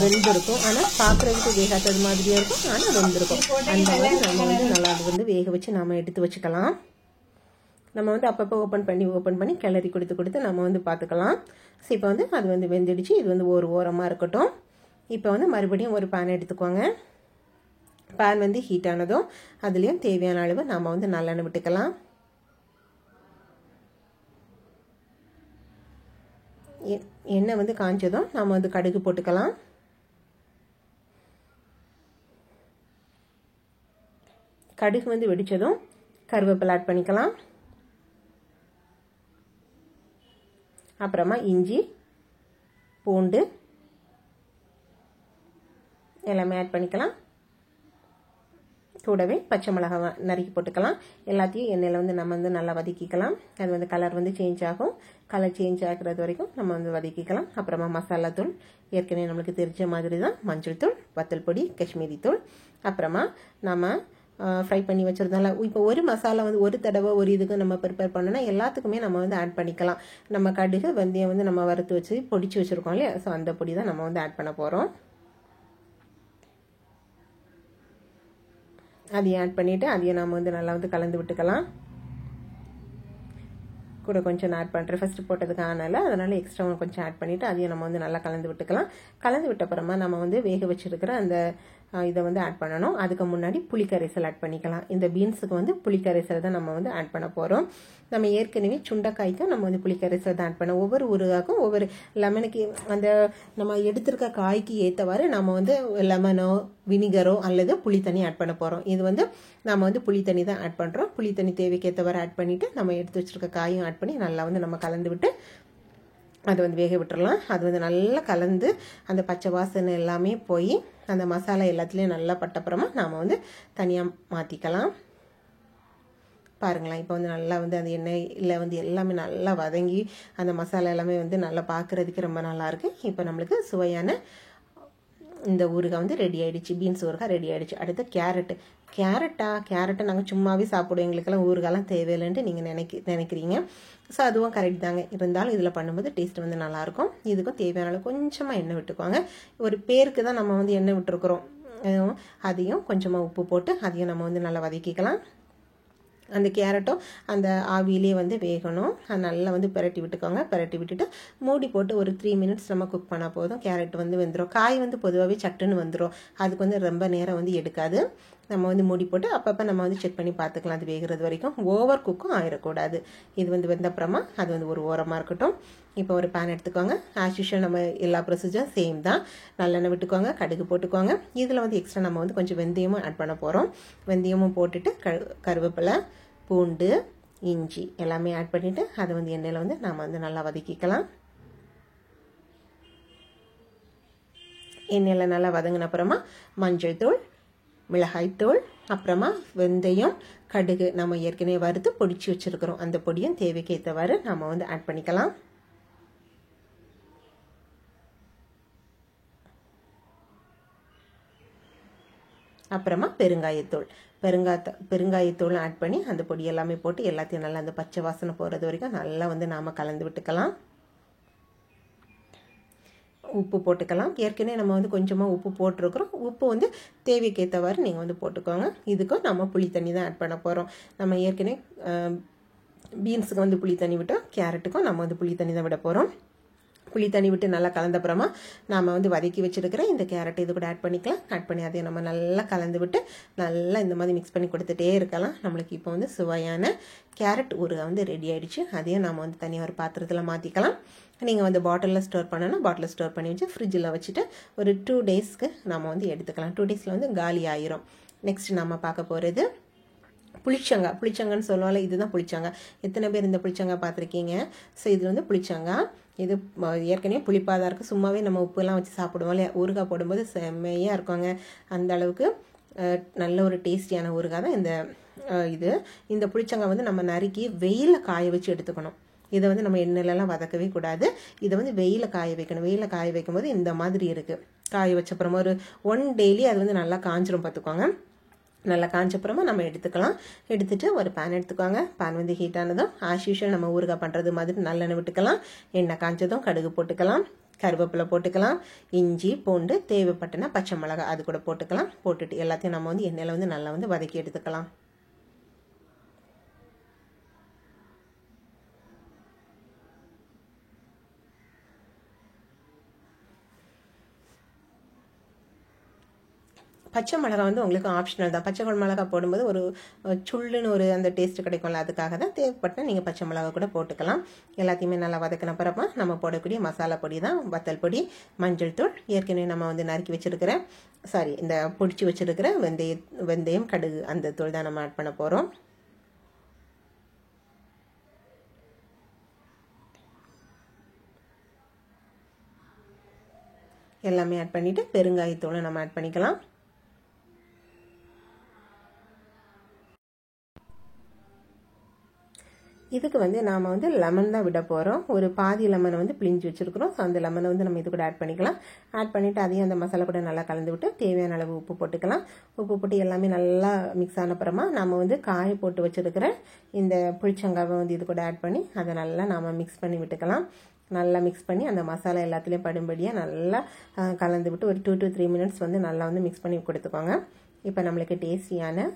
வெந்திருக்கும். ஆனால் பார்க்குறதுக்கு வேகாதது மாதிரியே இருக்கும், ஆனால் வெந்திருக்கும். அந்த மாதிரி நம்ம வந்து நல்லா அது வந்து வேக வச்சு நம்ம எடுத்து வச்சுக்கலாம். நம்ம வந்து அப்பப்போ ஓப்பன் பண்ணி கிளறி கொடுத்து நம்ம வந்து பார்த்துக்கலாம். ஸோ இப்போ வந்து அது வந்து வெந்துடுச்சு. இது வந்து ஒரு ஓரமாக இருக்கட்டும். இப்போ வந்து மறுபடியும் ஒரு பேன் எடுத்துக்கோங்க. பேன் வந்து ஹீட் ஆனதும் அதுலேயும் தேவையான அளவு நம்ம வந்து நல்லெண்ணெய் விட்டுக்கலாம். எண்ணெய் வந்து காஞ்சதும் நம்ம வந்து கடுகு போட்டுக்கலாம். கடுகு வந்து வெடிச்சதும் கருவேப்பிலை ஆட் பண்ணிக்கலாம். அப்புறமா இஞ்சி, பூண்டு எல்லாமே ஆட் பண்ணிக்கலாம். கூடவே பச்சை மிளகாய் நறுக்கி போட்டுக்கலாம். எல்லாத்தையும் எண்ணெயில் வந்து நம்ம வந்து நல்லா வதக்கிக்கலாம். அது வந்து கலர் வந்து சேஞ்ச் ஆகும். கலர் சேஞ்ச் ஆகிறது வரைக்கும் நம்ம வந்து வதக்கிக்கலாம். அப்புறமா மசாலா தூள் ஏற்கனவே நம்மளுக்கு தெரிஞ்ச மாதிரி தான். மஞ்சள் தூள், வத்தல் பொடி, காஷ்மீரி தூள், அப்புறமா நம்ம ஃப்ரை பண்ணி வச்சுருந்தோம்ல. இப்போ ஒரு மசாலா வந்து ஒரு தடவை ஒரு இதுக்கு நம்ம ப்ரிப்பேர் பண்ணோன்னா எல்லாத்துக்குமே நம்ம வந்து ஆட் பண்ணிக்கலாம். நம்ம கடுகு வெந்தயம் வந்து நம்ம வறுத்து வச்சு பொடிச்சு வச்சுருக்கோம் இல்லையா, ஸோ அந்த பொடி தான் நம்ம வந்து ஆட் பண்ண போகிறோம். அதையும் ஆட் பண்ணிவிட்டு அதையும் நம்ம வந்து நல்லா வந்து கலந்து விட்டுக்கலாம். கூட கொஞ்சம் நான் ஆட் பண்ணுறேன், ஃபஸ்ட்டு போட்டதுக்கு ஆனால அதனால் எக்ஸ்ட்ரா கொஞ்சம் ஆட் பண்ணிவிட்டு அதையும் நம்ம வந்து நல்லா கலந்து விட்டுக்கலாம். கலந்து விட்ட அப்புறமா நம்ம வந்து வேக வச்சுருக்கிற அந்த இதை வந்து ஆட் பண்ணணும். அதுக்கு முன்னாடி புளிக்கரைசல் ஆட் பண்ணிக்கலாம். இந்த பீன்ஸுக்கு வந்து புளிக்கரைசல் தான் நம்ம வந்து ஆட் பண்ண போகிறோம். நம்ம ஏற்கனவே சுண்டைக்காய்க்கும் நம்ம வந்து புளிக்கரைசல் தான் ஆட் பண்ணோம். ஒவ்வொரு ஊறுகாய்க்கும் ஒவ்வொரு லெமனுக்கு அந்த நம்ம எடுத்திருக்க காய்க்கு ஏற்றவாறு நம்ம வந்து லெமனோ வினிகரோ அல்லது புளி தண்ணி ஆட் பண்ண போகிறோம். இது வந்து நம்ம வந்து புளி தண்ணி தான் ஆட் பண்ணுறோம். புளி தண்ணி தேவைக்கு ஏற்றவாறு ஆட் பண்ணிவிட்டு நம்ம எடுத்து வச்சுருக்க காயும் ஆட் பண்ணி நல்லா வந்து நம்ம கலந்து விட்டு அது வந்து வேக விட்டுறலாம். அது வந்து நல்லா கலந்து அந்த பச்சை வாசனை எல்லாமே போய் அந்த மசாலா எல்லாத்துலேயும் நல்லா பட்டப்புறமா நாம் வந்து தனியாக மாற்றிக்கலாம். பாருங்களேன், இப்போ வந்து நல்லா வந்து அந்த எண்ணெயில் வந்து எல்லாமே நல்லா வதங்கி அந்த மசாலா எல்லாமே வந்து நல்லா பார்க்குறதுக்கு ரொம்ப நல்லாயிருக்கு. இப்போ நம்மளுக்கு சுவையான இந்த ஊறுகாய் வந்து ரெடி ஆகிடுச்சு. பீன்ஸ் ஊறுகாய் ரெடி ஆகிடுச்சு. அடுத்து கேரட்டை நாங்கள் சும்மாவே சாப்பிடுவோம், எங்களுக்கெல்லாம் ஊறுகாலாம் தேவையில்லைன்ட்டு நீங்கள் நினைக்கிறீங்க. ஸோ அதுவும் கரெக்ட் தாங்க. இருந்தாலும் இதில் பண்ணும்போது டேஸ்ட் வந்து நல்லாயிருக்கும். இதுக்கும் தேவையான அளவு கொஞ்சமாக எண்ணெய் விட்டுக்கோங்க. ஒரு பேருக்கு தான் நம்ம வந்து எண்ணெய் விட்டுருக்குறோம். அதையும் கொஞ்சமாக உப்பு போட்டு அதையும் நம்ம வந்து நல்லா வதக்கிக்கலாம். அந்த கேரட்டும் அந்த ஆவியிலே வந்து வேகணும். அது நல்லா வந்து பிரட்டி விட்டுக்கோங்க. பிரட்டி விட்டுட்டு மூடி போட்டு ஒரு 3 மினிட்ஸ் நம்ம குக் பண்ணால் போதும். கேரட் வந்து வெந்துடும். காய் வந்து பொதுவாகவே சட்டுன்னு வந்துடும். அதுக்கு வந்து ரொம்ப நேரம் வந்து எடுக்காது. நம்ம வந்து மூடி போட்டு அப்பப்போ நம்ம வந்து செக் பண்ணி பார்த்துக்கலாம் அது வேகிறது வரைக்கும். ஓவர் குக்கும் ஆயிடக்கூடாது. இது வந்து வெந்தப்புறமா அது வந்து ஒரு ஓரமாக இருக்கட்டும். இப்போ ஒரு பேன் எடுத்துக்கோங்க. ஆஸ் யூஷுவல் நம்ம எல்லா ப்ரொசீஜரும் சேம் தான். நல்லெண்ணெய் விட்டுக்கோங்க, கடுகு போட்டுக்கோங்க. இதில் வந்து எக்ஸ்ட்ரா நம்ம வந்து கொஞ்சம் வெந்தயமும் ஆட் பண்ண போகிறோம். வெந்தயமும் போட்டுட்டு கருவேப்பிலை, பூண்டு, இஞ்சி எல்லாமே ஆட் பண்ணிவிட்டு அதை வந்து எண்ணெயில் வந்து நாம் வந்து நல்லா வதக்கிக்கலாம். எண்ணெயில் நல்லா வதங்கின அப்புறமா மஞ்சள் தூள், மிளகாய்த்தூள், அப்புறமா வெந்தயம், கடுகு நம்ம ஏற்கனவே வறுத்து பொடிச்சு வச்சுருக்கிறோம். அந்த பொடியும் தேவைக்கு ஏற்றவாறு நம்ம வந்து ஆட் பண்ணிக்கலாம். அப்புறமா பெருங்காயத்தூள் ஆட் பண்ணி அந்த பொடி எல்லாமே போட்டு எல்லாத்தையும் நல்லா அந்த பச்சை வாசனை போகிறது வரைக்கும் நல்லா வந்து நாம் கலந்து விட்டுக்கலாம். உப்பு போட்டுக்கலாம். ஏற்கனவே நம்ம வந்து கொஞ்சமாக உப்பு போட்டிருக்கிறோம். உப்பு வந்து தேவைக்கு ஏற்றவாறு நீங்கள் வந்து போட்டுக்கோங்க. இதுக்கும் நம்ம புளி தண்ணி தான் ஆட் பண்ண போகிறோம். நம்ம ஏற்கனவே பீன்ஸுக்கு வந்து புளி தண்ணி விட்டோம். கேரட்டுக்கும் நம்ம வந்து புளி தண்ணி தான் விட போகிறோம். புளி தண்ணி விட்டு நல்லா கலந்தப்புறமா நாம் வந்து வதக்கி வச்சுருக்கிற இந்த கேரட் இது கூட ஆட் பண்ணிக்கலாம். ஆட் பண்ணி அதையும் நம்ம நல்லா கலந்து விட்டு நல்லா இந்த மாதிரி மிக்ஸ் பண்ணி கொடுத்துட்டே இருக்கலாம். நம்மளுக்கு இப்போ வந்து சுவையான கேரட் ஊறுகாய் வந்து ரெடி ஆகிடுச்சு. அதையும் நம்ம வந்து தனியாக ஒரு பாத்திரத்தில் மாற்றிக்கலாம். நீங்கள் வந்து பாட்டிலில் ஸ்டோர் பண்ணணும்னா பாட்டிலில் ஸ்டோர் பண்ணி வச்சு ஃப்ரிட்ஜில் வச்சுட்டு ஒரு 2 டேஸ்க்கு நம்ம வந்து எடுத்துக்கலாம். 2 டேஸில் வந்து காலி ஆயிரும். நெக்ஸ்ட் நம்ம பார்க்க போகிறது புளிச்சங்கான்னு சொல்லுவாங்கல்ல, இதுதான் புளிச்சங்காய். எத்தனை பேர் இந்த புளிச்சங்காய் பார்த்துருக்கீங்க? ஸோ இது வந்து புளிச்சங்காய். இது ஏற்கனவே புளிப்பாக தான் இருக்குது. சும்மாவே நம்ம உப்புலாம் வச்சு சாப்பிடுவோம் இல்லையா, ஊறுகாய் போடும்போது செம்மையாக இருக்குங்க. அந்த அளவுக்கு நல்ல ஒரு டேஸ்டியான ஊறுகாய் தான் இந்த புளிச்சங்காய் வந்து நம்ம நறுக்கி வெயிலில் காய வச்சு எடுத்துக்கணும். இதை வந்து நம்ம எண்ணெயிலலாம் வதக்கவே கூடாது. இதை வந்து வெயில காய வைக்கணும். வெயில காய வைக்கும்போது இந்த மாதிரி இருக்குது. காய வச்சப்புறமா ஒரு 1 டெய்லி அது வந்து நல்லா காஞ்சிரும் பார்த்துக்கோங்க. நல்லா காஞ்சப்புறமா நம்ம எடுத்துக்கலாம். எடுத்துட்டு ஒரு பேன் எடுத்துக்கோங்க. பேன் வந்து ஹீட் ஆனதும் ஆஸ் யூஷுவல் நம்ம ஊறுகாய் பண்ணுறது மாதிரி நல்லெண்ணெய் விட்டுக்கலாம். எண்ணெய் காஞ்சதும் கடுகு போட்டுக்கலாம், கருவேப்பிலை போட்டுக்கலாம், இஞ்சி பூண்டு தேவைப்பட்டனா பச்சை மிளகாய் அது கூட போட்டுக்கலாம். போட்டுட்டு எல்லாத்தையும் நம்ம வந்து எண்ணெயில் வந்து நல்லா வந்து வதக்கி எடுத்துக்கலாம். பச்சை மிளகாய் வந்து உங்களுக்கு ஆப்ஷனல் தான். பச்சை மிளகாய் போடும்போது ஒரு சுள்ளுன்னு ஒரு அந்த டேஸ்ட் கிடைக்கும்ல, அதுக்காக தான். தேவைப்பட்டால் நீங்கள் பச்சை மிளகாய் கூட போட்டுக்கலாம். எல்லாத்தையுமே நல்லா வதக்கின பிறப்பா நம்ம போடக்கூடிய மசாலா பொடி தான் வத்தல் பொடி, மஞ்சள் தூள், ஏற்கனவே நம்ம வந்து நறுக்கி வச்சிருக்கிற இந்த பொடிச்சு வச்சிருக்கிற வெந்தயம் கடுகு அந்த தூள் தான் நம்ம ஆட் பண்ண போகிறோம். எல்லாமே ஆட் பண்ணிவிட்டு பெருங்காயத்தூளை நம்ம ஆட் பண்ணிக்கலாம். இதுக்கு வந்து நாம் வந்து லெமன் தான் விட போகிறோம். ஒரு பாதி லெமனை வந்து பிழிஞ்சு வச்சுருக்கிறோம். ஸோ அந்த லெமனை வந்து நம்ம இது கூட ஆட் பண்ணிக்கலாம். ஆட் பண்ணிவிட்டு அதையும் அந்த மசாலா கூட நல்லா கலந்து விட்டு தேவையான அளவு உப்பு போட்டுக்கலாம். உப்பு போட்டு எல்லாமே நல்லா மிக்ஸ் ஆன அப்புறமா நம்ம வந்து காய போட்டு வச்சுருக்கிற இந்த புளிச்சங்காவை வந்து இது கூட ஆட் பண்ணி அதை நல்லா நாம் மிக்ஸ் பண்ணி விட்டுக்கலாம். நல்லா மிக்ஸ் பண்ணி அந்த மசாலா எல்லாத்துலேயும் படும்படியாக நல்லா கலந்து விட்டு ஒரு 2 to 3 minutes வந்து நல்லா வந்து மிக்ஸ் பண்ணி கொடுத்துக்கோங்க. இப்போ நம்மளுக்கு டேஸ்டியான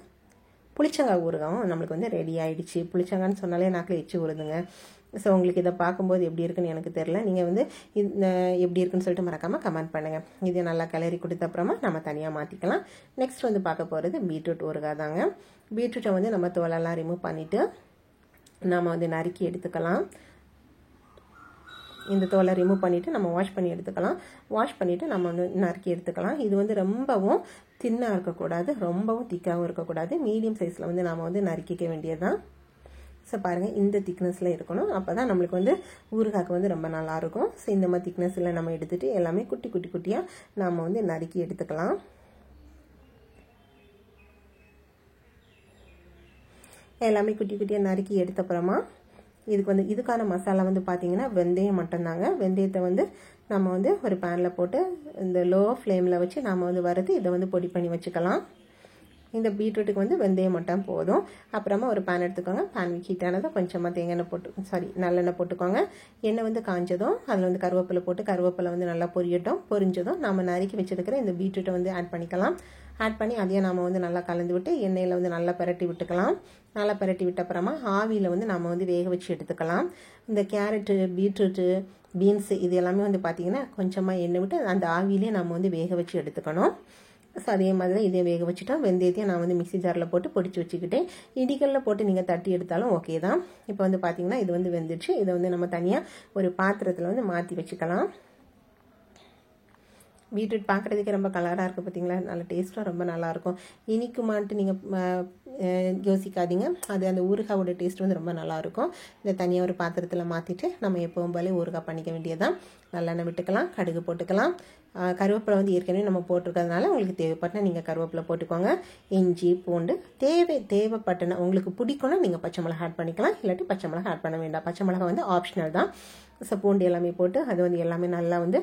புளிச்சங்காய் ஊறுகாவும் நம்மளுக்கு வந்து ரெடி ஆகிடுச்சு. புளிச்சங்கான்னு சொன்னாலே நாக்கில் எச்சு ஊறுதுங்க. ஸோ உங்களுக்கு இதை பார்க்கும்போது எப்படி இருக்குன்னு எனக்கு தெரில. நீங்கள் வந்து எப்படி இருக்குன்னு சொல்லிட்டு மறக்காமல் கமெண்ட் பண்ணுங்கள். இதை நல்லா கிளறி கொடுத்த அப்புறமா நம்ம தனியாக மாற்றிக்கலாம். நெக்ஸ்ட் வந்து பார்க்க போகிறது பீட்ரூட் ஊறுகாய் தாங்க. பீட்ரூட்டை வந்து நம்ம தோலெல்லாம் ரிமூவ் பண்ணிவிட்டு நம்ம வந்து நறுக்கி எடுத்துக்கலாம். இந்த தோலை ரிமூவ் பண்ணிவிட்டு நம்ம வாஷ் பண்ணி எடுத்துக்கலாம். வாஷ் பண்ணிவிட்டு நம்ம வந்து நறுக்கி எடுத்துக்கலாம். இது வந்து ரொம்பவும் தின்னாக இருக்கக்கூடாது, ரொம்பவும் திக்காகவும் இருக்கக்கூடாது. மீடியம் சைஸில் வந்து நாம் வந்து நறுக்கிக்க வேண்டியது தான். ஸோ பாருங்கள், இந்த திக்னஸில் இருக்கணும். அப்போ தான் நம்மளுக்கு வந்து ஊறுகாய்க்கு வந்து ரொம்ப நல்லாயிருக்கும். ஸோ இந்த மாதிரி திக்னஸில் நம்ம எடுத்துகிட்டு எல்லாமே குட்டி குட்டி குட்டியாக நாம் வந்து நறுக்கி எடுத்துக்கலாம். எல்லாமே குட்டி குட்டியாக நறுக்கி எடுத்த அப்புறமா இதுக்கான மசாலா வந்து பார்த்தீங்கன்னா வெந்தயம் மட்டும்தாங்க. வெந்தயத்தை வந்து நம்ம வந்து ஒரு பேனில் போட்டு இந்த லோ ஃப்ளேமில் வச்சு நாம் வந்து வறுத்து இதை வந்து பொடி பண்ணி வச்சுக்கலாம். இந்த பீட்ரூட்டுக்கு வந்து வெந்தயம் மட்டும் போதும். அப்புறமா ஒரு பேன் எடுத்துக்கோங்க. பேன் ஹீட் ஆனதும் கொஞ்சமாக நல்லெண்ணெய் போட்டுக்கோங்க. எண்ணெய் வந்து காஞ்சதும் அதில் வந்து கருவேப்பிலை வந்து நல்லா பொரிஞ்சதும் நம்ம நறுக்கி வச்சிருக்கிற இந்த பீட்ரூட்டை வந்து ஆட் பண்ணிக்கலாம். ஆட் பண்ணி அதையும் நாம் வந்து நல்லா கலந்து விட்டு எண்ணெயில் வந்து நல்லா பரட்டி விட்டுக்கலாம். நல்லா பரட்டி விட்ட அப்புறமா ஆவியில் வந்து நம்ம வந்து வேக வச்சு எடுத்துக்கலாம். இந்த கேரட்டு, பீட்ரூட்டு, பீன்ஸு இது எல்லாமே வந்து பார்த்திங்கன்னா கொஞ்சமாக எண்ணெய் விட்டு அந்த ஆவியிலே நம்ம வந்து வேக வச்சு எடுத்துக்கணும். ஸோ அதே மாதிரி தான் இதையும் வேக வச்சுட்டோம். வெந்தயத்தையும் நான் வந்து மிக்ஸி ஜாரில் போட்டு பொடிச்சு வச்சுக்கிட்டேன். இடிகளில் போட்டு நீங்கள் தட்டி எடுத்தாலும் ஓகே தான். இப்போ வந்து பார்த்திங்கன்னா இது வந்து வெந்துடுச்சு. இதை வந்து நம்ம தனியாக ஒரு பாத்திரத்தில் வந்து மாற்றி வச்சுக்கலாம். பீட்ரூட் பார்க்குறதுக்கே ரொம்ப கலராக இருக்குது பார்த்தீங்களா, நல்ல டேஸ்ட்டாக ரொம்ப நல்லாயிருக்கும். இனிக்குமான்ட்டு நீங்கள் யோசிக்காதீங்க, அது அந்த ஊறுகாயோட டேஸ்ட் வந்து ரொம்ப நல்லாயிருக்கும். இதை தனியாக ஒரு பாத்திரத்தில் மாற்றிட்டு நம்ம எப்பவும் போல ஊறுகாய் பண்ணிக்க வேண்டியதான். நல்லெண்ணெய் விட்டுக்கலாம், கடுகு போட்டுக்கலாம். கருவேப்பிலை வந்து ஏற்கனவே நம்ம போட்டிருக்கிறதுனால உங்களுக்கு தேவைப்பட்டனா நீங்கள் கருவேப்பிலை போட்டுக்கோங்க. இஞ்சி பூண்டு தேவைப்பட்டனா உங்களுக்கு பிடிக்கும்னா நீங்கள் பச்சை மிளகா ஆட் பண்ணிக்கலாம், இல்லாட்டி பச்சை மிளகா ஆட் பண்ண வேண்டாம். பச்சை மிளகா வந்து ஆப்ஷனல் தான். ஸோ பூண்டு எல்லாமே போட்டு அது வந்து எல்லாமே நல்லா வந்து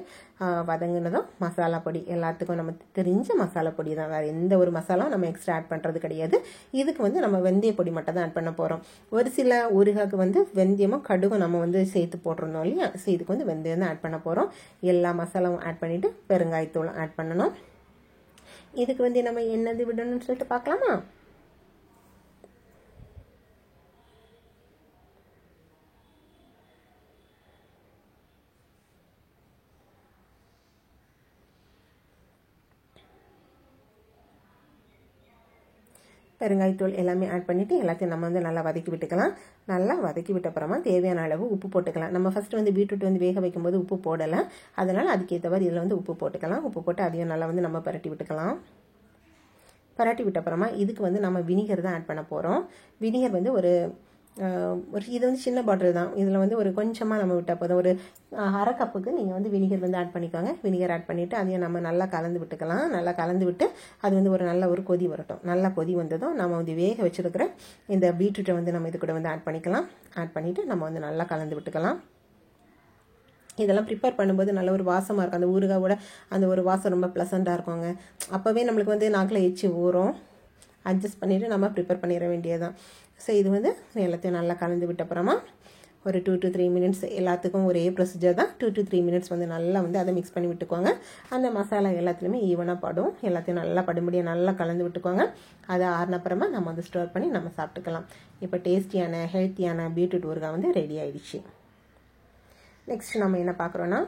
வதங்கினதும் மசாலா பொடி, எல்லாத்துக்கும் நம்ம தெரிஞ்ச மசாலா பொடி தான், வேறு எந்த ஒரு மசாலாவும் நம்ம எக்ஸ்ட்ரா ஆட் பண்ணுறது கிடையாது. இதுக்கு வந்து நம்ம வெந்தய பொடி மட்டும் தான் ஆட் பண்ண போகிறோம். ஒரு சில ஊறுகாய்க்கு வந்து வெந்தயமும் கடுகும் நம்ம வந்து சேர்த்து போட்டிருந்தோம் இல்லையா, ஸோ இதுக்கு வந்து வெந்தயம் தான் ஆட் பண்ண போகிறோம். எல்லா மசாலாவும் ஆட் பண்ணிவிட்டு பெருங்காயத்தூளும் ஆட் பண்ணணும். இதுக்கு வந்து நம்ம என்னது விடணும்னு சொல்லிட்டு பார்க்கலாமா. பெருங்காயத்தூள் எல்லாமே ஆட் பண்ணிவிட்டு எல்லாத்தையும் நம்ம வந்து நல்லா வதக்கி விட்டுக்கலாம். நல்லா வதக்கி விட்ட அப்புறமா தேவையான அளவு உப்பு போட்டுக்கலாம். நம்ம ஃபஸ்ட்டு வந்து பீட்ரூட் வந்து வேக வைக்கும்போது உப்பு போடலை, அதனால் அதுக்கேற்றவாறு இதில் வந்து உப்பு போட்டுக்கலாம். உப்பு போட்டு அதையும் நல்லா வந்து நம்ம பரட்டி விட்டுக்கலாம். பரட்டி விட்ட அப்புறமா இதுக்கு வந்து நம்ம வினிகர் தான் ஆட் பண்ண போகிறோம். வினிகர் வந்து ஒரு இது வந்து சின்ன பாட்டில் தான். இதில் வந்து ஒரு கொஞ்சமாக நம்ம விட்டால் போதும். ஒரு அரை கப்புக்கு நீங்கள் வந்து வினிகர் வந்து ஆட் பண்ணிக்கோங்க. வினிகர் ஆட் பண்ணிவிட்டு அதையும் நம்ம நல்லா கலந்து விட்டுக்கலாம். நல்லா கலந்து விட்டு அது வந்து ஒரு நல்ல ஒரு கொதி வரட்டும். நல்லா கொதி வந்ததும் நம்ம வந்து வேக வச்சுருக்கிற இந்த பீட்ரூட்டை வந்து நம்ம இது கூட வந்து ஆட் பண்ணிக்கலாம். ஆட் பண்ணிவிட்டு நம்ம வந்து நல்லா கலந்து விட்டுக்கலாம். இதெல்லாம் ப்ரிப்பேர் பண்ணும்போது நல்ல ஒரு வாசமாக இருக்கும். அந்த ஊறுகாவோட அந்த ஒரு வாசம் ரொம்ப ப்ளசண்ட்டாக இருக்குங்க. அப்போவே நம்மளுக்கு வந்து நாக்கில் எச்சி ஊறும். அட்ஜஸ்ட் பண்ணிவிட்டு நம்ம ப்ரிப்பேர் பண்ணிட வேண்டியதுதான். ஸோ இது வந்து எல்லாத்தையும் நல்லா கலந்து விட்ட அப்புறமா ஒரு 2 to 3 minutes எல்லாத்துக்கும் ஒரே ப்ரொசீஜர் தான். 2 to 3 minutes வந்து நல்லா வந்து அதை மிக்ஸ் பண்ணி விட்டுக்கோங்க. அந்த மசாலா எல்லாத்துலேயுமே ஈவனாக படும். எல்லாத்தையும் நல்லா படும்படியாக நல்லா கலந்து விட்டுக்கோங்க. அதை ஆறின அப்புறமா நம்ம வந்து ஸ்டோர் பண்ணி நம்ம சாப்பிட்டுக்கலாம். இப்போ டேஸ்டியான ஹெல்த்தியான பீட்ரூட் ஊறுகாய் வந்து ரெடி ஆயிடுச்சு. நெக்ஸ்ட் நம்ம என்ன பார்க்குறோன்னா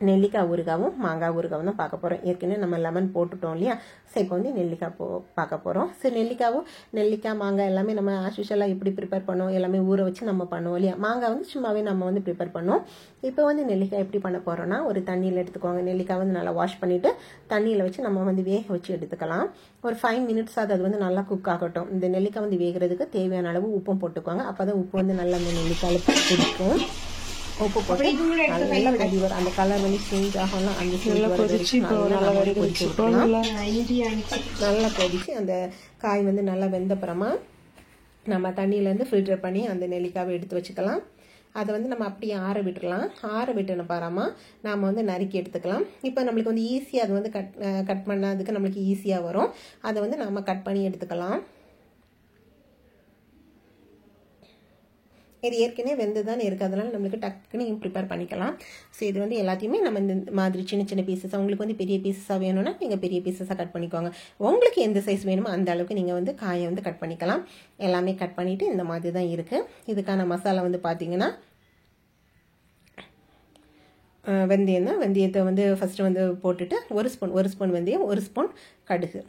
நெல்லிக்காய் ஊறுகாவும் மாங்காய் ஊறுகாவும் தான் பார்க்க போகிறோம். ஏற்கனவே நம்ம லெமன் போட்டுட்டோம் இல்லையா? ஸோ இப்போ வந்து நெல்லிக்காய் பார்க்க போகிறோம். ஸோ நெல்லிக்காய் மாங்காய் எல்லாமே நம்ம ஆஸ்யூஷுவலாக எப்படி ப்ரிப்பேர் பண்ணுவோம், எல்லாமே ஊற வச்சு நம்ம பண்ணுவோம் இல்லையா? மாங்காய் வந்து சும்மாவே நம்ம வந்து ப்ரிப்பேர் பண்ணுவோம். இப்போ வந்து நெல்லிக்காய் எப்படி பண்ண போகிறோன்னா ஒரு தண்ணியில் எடுத்துக்கோங்க. நெல்லிக்காய் வந்து நல்லா வாஷ் பண்ணிவிட்டு தண்ணியில் வச்சு நம்ம வந்து வேக வச்சு எடுத்துக்கலாம். ஒரு 5 minutes அது வந்து நல்லா குக் ஆகட்டும். இந்த நெல்லிக்காய் வந்து வேகிறதுக்கு தேவையான அளவு உப்பும் போட்டுக்கோங்க. அப்போ தான் உப்பு வந்து நல்லா அந்த நெல்லிக்காயில் பிடிக்கும். உப்பு போட்டு நல்லா கொதி வரும். அந்த கலர் வந்து சேஞ்ச் ஆகணும். அந்த நல்லா கொதிச்சு அந்த காய் வந்து நல்லா வெந்தப்புறமா நம்ம தண்ணியிலேருந்து ஃபில்டர் பண்ணி அந்த நெல்லிக்காவை எடுத்து வச்சுக்கலாம். அதை வந்து நம்ம அப்படியே ஆற விட்டுடலாம். ஆற விட்டுன பாராமா நாம் வந்து நறுக்கி எடுத்துக்கலாம். இப்போ நம்மளுக்கு வந்து ஈஸியாக அது வந்து கட் பண்ணதுக்கு நம்மளுக்கு ஈஸியாக வரும். அதை வந்து நம்ம கட் பண்ணி எடுத்துக்கலாம். இது ஏற்கனவே வெந்து தான் இருக்குது. அதனால் நம்மளுக்கு டக்குன்னு ப்ரிப்பேர் பண்ணிக்கலாம். ஸோ இது வந்து எல்லாத்தையுமே நம்ம இந்த மாதிரி சின்ன சின்ன பீசஸாக, உங்களுக்கு வந்து பெரிய பீசஸாக வேணும்னா நீங்கள் பெரிய பீசஸாக கட் பண்ணிக்கோங்க. உங்களுக்கு எந்த சைஸ் வேணுமோ அந்த அளவுக்கு நீங்கள் வந்து காயை வந்து கட் பண்ணிக்கலாம். எல்லாமே கட் பண்ணிவிட்டு இந்த மாதிரி தான் இருக்குது. இதுக்கான மசாலா வந்து பார்த்தீங்கன்னா வெந்தயம் தான். வெந்தயத்தை வந்து ஃபஸ்ட்டு வந்து போட்டுட்டு ஒரு ஸ்பூன் வெந்தயம், 1 ஸ்பூன் கடுகு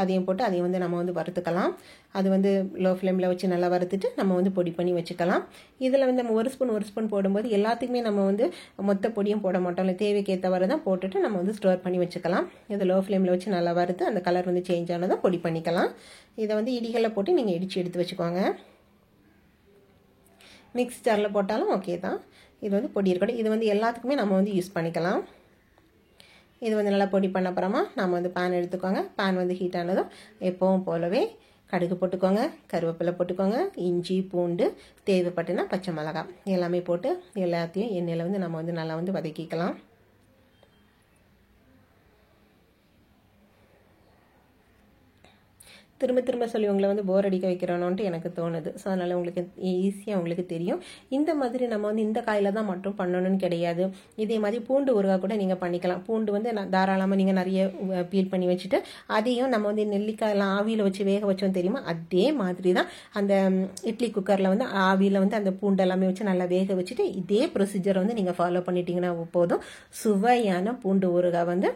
அதையும் போட்டு அதையும் வந்து நம்ம வந்து வறுத்துக்கலாம். அது வந்து லோ ஃப்ளேமில் வச்சு நல்லா வறுத்துட்டு நம்ம வந்து பொடி பண்ணி வச்சுக்கலாம். இதில் வந்து நம்ம ஒரு ஸ்பூன் போடும்போது எல்லாத்துக்குமே நம்ம வந்து மொத்த பொடியும் போட மாட்டோம். இல்லை தேவைக்கேற்றவரை தான் போட்டுட்டு நம்ம வந்து ஸ்டோர் பண்ணி வச்சுக்கலாம். இதை லோ ஃப்ளேமில் வச்சு நல்லா வறுத்து அந்த கலர் வந்து சேஞ்ச் ஆனதும் பொடி பண்ணிக்கலாம். இதை வந்து இடிகளில் போட்டு நீங்கள் இடித்து எடுத்து வச்சுக்கோங்க. மிக்ஸ் ஜாரில் போட்டாலும் ஓகே தான். இது வந்து பொடி இருக்கட்டும். இது வந்து எல்லாத்துக்குமே நம்ம வந்து யூஸ் பண்ணிக்கலாம். இது வந்து நல்லா பொடி பண்ண அப்புறமா நம்ம வந்து பேன் எடுத்துக்கோங்க. பேன் வந்து ஹீட் ஆனதும் எப்பவும் போலவே கடுகு போட்டுக்கோங்க, கருவேப்பிலை போட்டுக்கோங்க, இஞ்சி பூண்டு தேவைப்பட்டுனா பச்சை மிளகாய் எல்லாமே போட்டு எல்லாத்தையும் எண்ணெயில் வந்து நம்ம வந்து நல்லா வந்து வதக்கிக்கலாம். திரும்ப சொல்லி உங்களை வந்து போர் அடிக்க வைக்கிறோன்ட்டு எனக்கு தோணுது. ஸோ அதனால் உங்களுக்கு ஈஸியாக உங்களுக்கு தெரியும். இந்த மாதிரி நம்ம வந்து இந்த காயில் தான் மட்டும் பண்ணணும்னு கிடையாது. இதே மாதிரி பூண்டு ஊறுகாய் கூட நீங்கள் பண்ணிக்கலாம். பூண்டு வந்து தாராளமாக நீங்கள் நிறைய பீல் பண்ணி வச்சுட்டு அதையும் நம்ம வந்து நெல்லிக்காயெல்லாம் ஆவியில் வச்சு வேக வச்சோம் தெரியுமா? அதே மாதிரி தான் அந்த இட்லி குக்கரில் வந்து ஆவியில் வந்து அந்த பூண்டு எல்லாமே வச்சு நல்லா வேக வச்சுட்டு இதே ப்ரொசீஜரை வந்து நீங்கள் ஃபாலோ பண்ணிட்டீங்கன்னா போதும். சுவையான பூண்டு ஊறுகாய் வந்து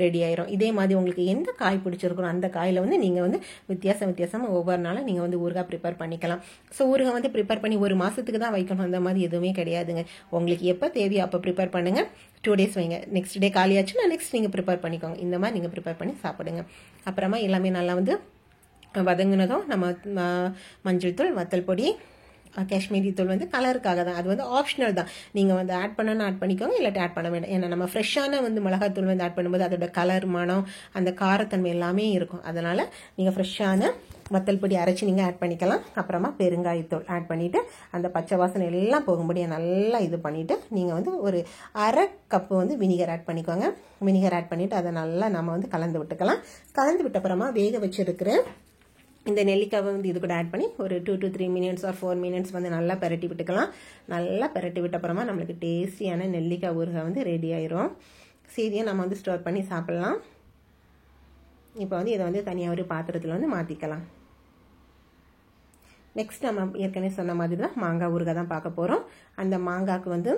ரெடி ஆயிரும். இதே மாதிரி உங்களுக்கு எந்த காய் பிடிச்சிருக்கணும் அந்த காயில் வந்து நீங்கள் வந்து வித்தியாசமாக ஒவ்வொரு நாளும் நீங்கள் வந்து ஊறுகாய் ப்ரிப்பேர் பண்ணிக்கலாம். ஸோ ஊறுகாய் வந்து ப்ரிப்பேர் பண்ணி 1 மாதத்துக்கு தான் வைக்கணும் அந்த மாதிரி எதுவுமே கிடையாதுங்க. உங்களுக்கு எப்போ தேவையோ அப்போ ப்ரிப்பேர் பண்ணுங்கள். 2 days வைங்க. நெக்ஸ்ட் டே காலியாச்சுன்னா நெக்ஸ்ட் நீங்கள் ப்ரிப்பேர் பண்ணிக்கோங்க. இந்த மாதிரி நீங்கள் ப்ரிப்பேர் பண்ணி சாப்பிடுங்க. அப்புறமா எல்லாமே நல்லா வந்து வதங்கினதும் நம்ம மஞ்சள் தூள், வத்தல் பொடி, காஷ்மீரி தூள் வந்து கலருக்காக தான். அது வந்து ஆப்ஷனல் தான். நீங்கள் வந்து ஆட் பண்ணணும்னா ஆட் பண்ணிக்கோங்க, இல்லாட்டி ஆட் பண்ண வேண்டாம். ஏன்னா நம்ம ஃப்ரெஷ்ஷான வந்து மிளகாத்தூள் வந்து ஆட் பண்ணும்போது அதோட கலர், மனம், அந்த காரத்தன்மை எல்லாமே இருக்கும். அதனால் நீங்கள் ஃப்ரெஷ்ஷான வத்தல் பொடி அரைச்சி நீங்கள் ஆட் பண்ணிக்கலாம். அப்புறமா பெருங்காயத்தூள் ஆட் பண்ணிவிட்டு அந்த பச்சை வாசனை எல்லாம் போகும்படியாக நல்லா இது பண்ணிவிட்டு நீங்கள் வந்து ஒரு அரை கப்பு வந்து வினிகர் ஆட் பண்ணிக்கோங்க. வினிகர் ஆட் பண்ணிவிட்டு அதை நல்லா நம்ம வந்து கலந்து விட்டுக்கலாம். கலந்து விட்ட அப்புறமா வேக வச்சிருக்கிற இந்த நெல்லிக்காவை வந்து இது கூட ஆட் பண்ணி ஒரு 2 to 3 minutes or 4 minutes வந்து நல்லா பரட்டி விட்டுக்கலாம். நல்லா பரட்டி விட்ட அப்புறமா நம்மளுக்கு டேஸ்டியான நெல்லிக்காய் ஊறுகாய் வந்து ரெடி ஆயிரும். சீதியாக நம்ம வந்து ஸ்டோர் பண்ணி சாப்பிட்லாம். இப்போ வந்து இதை வந்து தனியாக ஒரு பாத்திரத்தில் வந்து மாற்றிக்கலாம். நெக்ஸ்ட் நம்ம ஏற்கனவே சொன்ன மாதிரி தான் மாங்காய் ஊறுகாய் தான் பார்க்க போகிறோம். அந்த மாங்காய்க்கு வந்து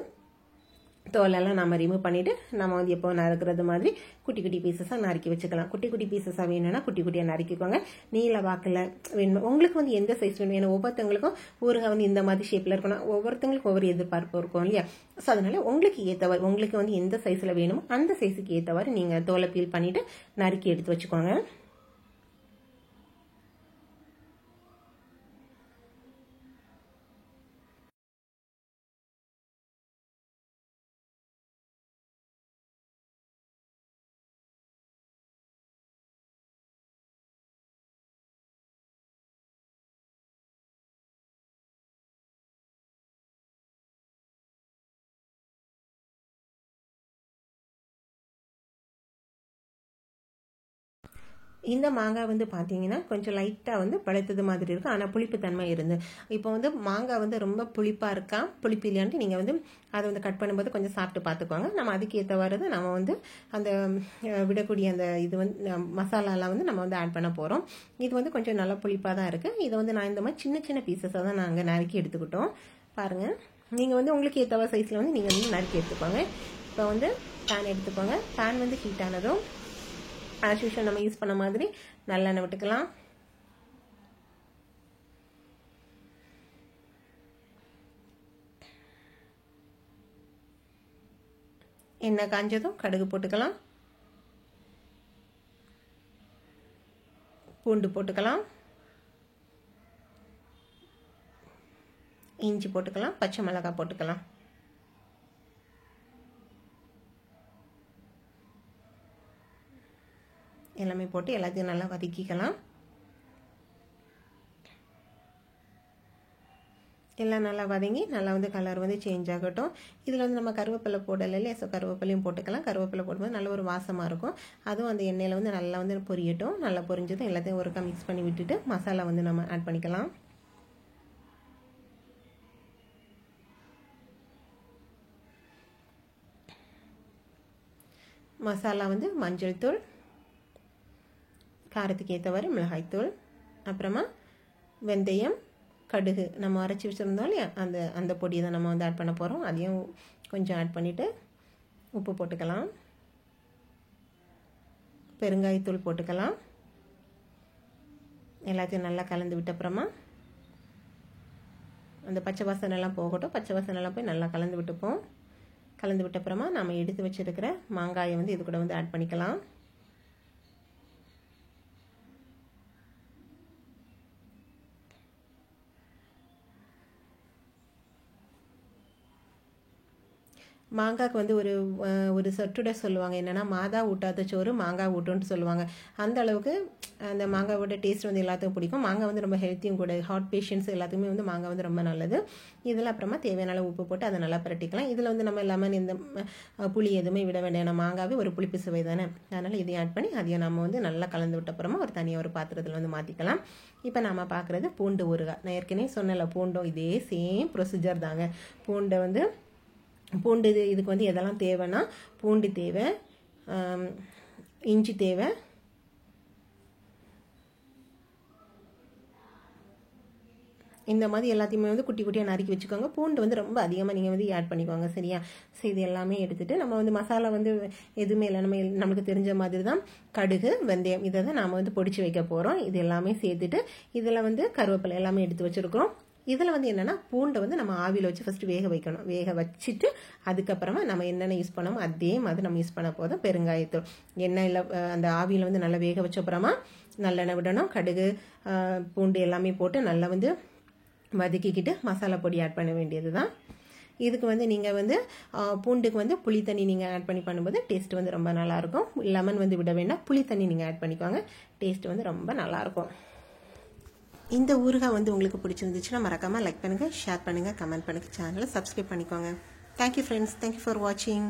தோலெல்லாம் நம்ம ரிமூவ் பண்ணிவிட்டு நம்ம வந்து எப்போ நறுக்கிறது மாதிரி குட்டி குட்டி பீசஸாக நறுக்கி வச்சுக்கலாம். குட்டி குட்டி பீசஸாக வேணும்னா குட்டி குட்டியாக நறுக்கிக்கோங்க. நீல வாக்கில் வேணும். உங்களுக்கு வந்து எந்த சைஸ் வேணும்? ஏன்னா ஒவ்வொருத்தவங்களுக்கும் ஊறுகாய் வந்து இந்த மாதிரி ஷேப்பில் இருக்கணும். ஒவ்வொருத்தவங்களுக்கு ஒவ்வொரு எதிர்பார்ப்பு இருக்கும் இல்லையா? ஸோ அதனால உங்களுக்கு ஏற்றவாறு, உங்களுக்கு வந்து எந்த சைஸில் வேணுமோ அந்த சைஸுக்கு ஏற்றவாறு நீங்கள் தோலை பீல் பண்ணிவிட்டு நறுக்கி எடுத்து வச்சுக்கோங்க. இந்த மாங்காய் வந்து பார்த்தீங்கன்னா கொஞ்சம் லைட்டாக வந்து பழுத்தது மாதிரி இருக்கும், ஆனால் புளிப்புத்தன்மை இருந்து. இப்போ வந்து மாங்காய் வந்து ரொம்ப புளிப்பாக இருக்கா புளிப்பு இல்லையான்ட்டு நீங்கள் வந்து அதை வந்து கட் பண்ணும்போது கொஞ்சம் சாப்பிட்டு பார்த்துக்கோங்க. நம்ம அதுக்கு ஏற்றவாறு தான் நம்ம வந்து அந்த விடக்கூடிய அந்த இது வந்து மசாலாலாம் வந்து நம்ம வந்து ஆட் பண்ண போகிறோம். இது வந்து கொஞ்சம் நல்லா புளிப்பாக தான் இருக்குது. இதை வந்து நான் இந்த மாதிரி சின்ன சின்ன பீசஸாக தான் நாங்கள் நறுக்கி எடுத்துக்கிட்டோம். பாருங்கள், நீங்கள் வந்து உங்களுக்கு ஏற்றவா சைஸில் வந்து நீங்கள் வந்து நறுக்கி எடுத்துக்கோங்க. இப்போ வந்து பேன் எடுத்துக்கோங்க. பேன் வந்து ஹீட் ஆனதும் ஆஸ் யூஷுவல் நம்ம யூஸ் பண்ண மாதிரி நல்லெண்ணெய் விட்டுக்கலாம். எண்ணெய் காஞ்சதும் கடுகு போட்டுக்கலாம், பூண்டு போட்டுக்கலாம், இஞ்சி போட்டுக்கலாம், பச்சை மிளகாய் போட்டுக்கலாம். எல்லாமே போட்டு எல்லாத்தையும் நல்லா வதக்கிக்கலாம். எல்லாம் நல்லா வதங்கி நல்லா வந்து கலர் வந்து சேஞ்ச் ஆகட்டும். இதில் வந்து நம்ம கருவேப்பிலை போடலை இல்லையா, ஸோ கருவேப்பிலையும் போட்டுக்கலாம். கருவேப்பிலை போடும்போது நல்ல ஒரு வாசமாக இருக்கும். அதுவும் அந்த எண்ணெயில் வந்து நல்லா வந்து பொரியட்டும். நல்லா பொரிஞ்சதும் எல்லாத்தையும் ஒருக்கா மிக்ஸ் பண்ணி விட்டுட்டு மசாலா வந்து நம்ம ஆட் பண்ணிக்கலாம். மசாலா வந்து மஞ்சள் தூள், காரத்துக்கு ஏற்றவாறு மிளகாய்த்தூள், அப்புறமா வெந்தயம், கடுகு நம்ம அரைச்சி வச்சுருந்தோம் இல்லையா, அந்த பொடியை தான் நம்ம வந்து ஆட் பண்ண போகிறோம். அதையும் கொஞ்சம் ஆட் பண்ணிவிட்டு உப்பு போட்டுக்கலாம், பெருங்காயத்தூள் போட்டுக்கலாம். எல்லாத்தையும் நல்லா கலந்து விட்ட அப்புறமா அந்த பச்சை வாசனைலாம் போகட்டும். பச்சை வாசனைலாம் போய் நல்லா கலந்து விட்டுப்போம். கலந்து விட்ட அப்புறமா நம்ம எடுத்து வச்சுருக்கிற மாங்காயை வந்து இது கூட வந்து ஆட் பண்ணிக்கலாம். மாங்காய்க்கு வந்து ஒரு சொட்டுட சொல்லுவாங்க, என்னென்னா மாதா ஊட்டாத சோறு மாங்காய் ஊட்டும்னு சொல்லுவாங்க. அந்த அளவுக்கு அந்த மாங்காயோட டேஸ்ட் வந்து எல்லாத்துக்கும் பிடிக்கும். மாங்காய் வந்து ரொம்ப ஹெல்த்தியும் கூட. ஹார்ட் பேஷண்ட்ஸ் எல்லாத்துக்குமே வந்து மாங்காய் வந்து ரொம்ப நல்லது. இதில் அப்புறமா தேவையான உப்பு போட்டு அதை நல்லா பரட்டிக்கலாம். இதில் வந்து நம்ம லெமன் இந்த புளி எதுவுமே விட வேண்டிய மாங்காவே ஒரு புளிப்பு சுவை தானே, அதனால் இதையும் ஆட் பண்ணி அதையும் நம்ம வந்து நல்லா கலந்து விட்ட அப்புறமா ஒரு தனியாக ஒரு பாத்திரத்தில் வந்து மாற்றிக்கலாம். இப்போ நம்ம பார்க்குறது பூண்டு ஊறுகாய். நான் ஏற்கனவே சொன்னல, பூண்டும் இதே சேம் ப்ரொசீஜர் தாங்க. பூண்டை வந்து பூண்டு இதுக்கு வந்து எதெல்லாம் தேவைன்னா பூண்டு தேவை, இஞ்சி தேவை, இந்த மாதிரி எல்லாத்தையுமே வந்து குட்டி குட்டியாக நறுக்கி வச்சுக்கோங்க. பூண்டு வந்து ரொம்ப அதிகமாக நீங்கள் வந்து ஆட் பண்ணிக்கோங்க, சரியா? ஸோ இது எல்லாமே எடுத்துகிட்டு நம்ம வந்து மசாலா வந்து எதுவுமே இல்லை, நமக்கு தெரிஞ்ச மாதிரி தான் கடுகு, வெந்தயம் இதை தான் நாம் வந்து பொடிச்சு வைக்க போகிறோம். இது எல்லாமே சேர்த்துட்டு இதில் வந்து கருவேப்பிலை எல்லாமே எடுத்து வச்சுருக்கிறோம். இதில் வந்து என்னென்னா பூண்டை வந்து நம்ம ஆவியில் வச்சு ஃபஸ்ட்டு வேக வைக்கணும். வேக வச்சுட்டு அதுக்கப்புறமா நம்ம என்னென்ன யூஸ் பண்ணோமோ அதே மாதிரி நம்ம யூஸ் பண்ண போதும். பெருங்காயத்தூள் எண்ணெயில் அந்த ஆவியில் வந்து நல்லா வேக வச்ச அப்புறமா நல்லெண்ணெய் விடணும். கடுகு, பூண்டு எல்லாமே போட்டு நல்லா வந்து வதக்கிக்கிட்டு மசாலா பொடி ஆட் பண்ண வேண்டியது தான். இதுக்கு வந்து நீங்கள் வந்து பூண்டுக்கு வந்து புளி தண்ணி நீங்கள் ஆட் பண்ணி பண்ணும்போது டேஸ்ட் வந்து ரொம்ப நல்லாயிருக்கும். லெமன் வந்து விட வேண்டாம், புளி தண்ணி நீங்கள் ஆட் பண்ணிக்கோங்க. டேஸ்ட் வந்து ரொம்ப நல்லாயிருக்கும். இந்த ஊறுகாய் வந்து உங்களுக்கு பிடிச்சிருந்துச்சுன்னா மறக்காமல் லைக் பண்ணுங்கள், ஷேர் பண்ணுங்கள், கமெண்ட் பண்ணுங்கள், சேனலை சப்ஸ்கிரைப் பண்ணிக்கோங்க. தேங்க்யூ ஃப்ரெண்ட்ஸ், தேங்க்யூ ஃபார் வாட்சிங்.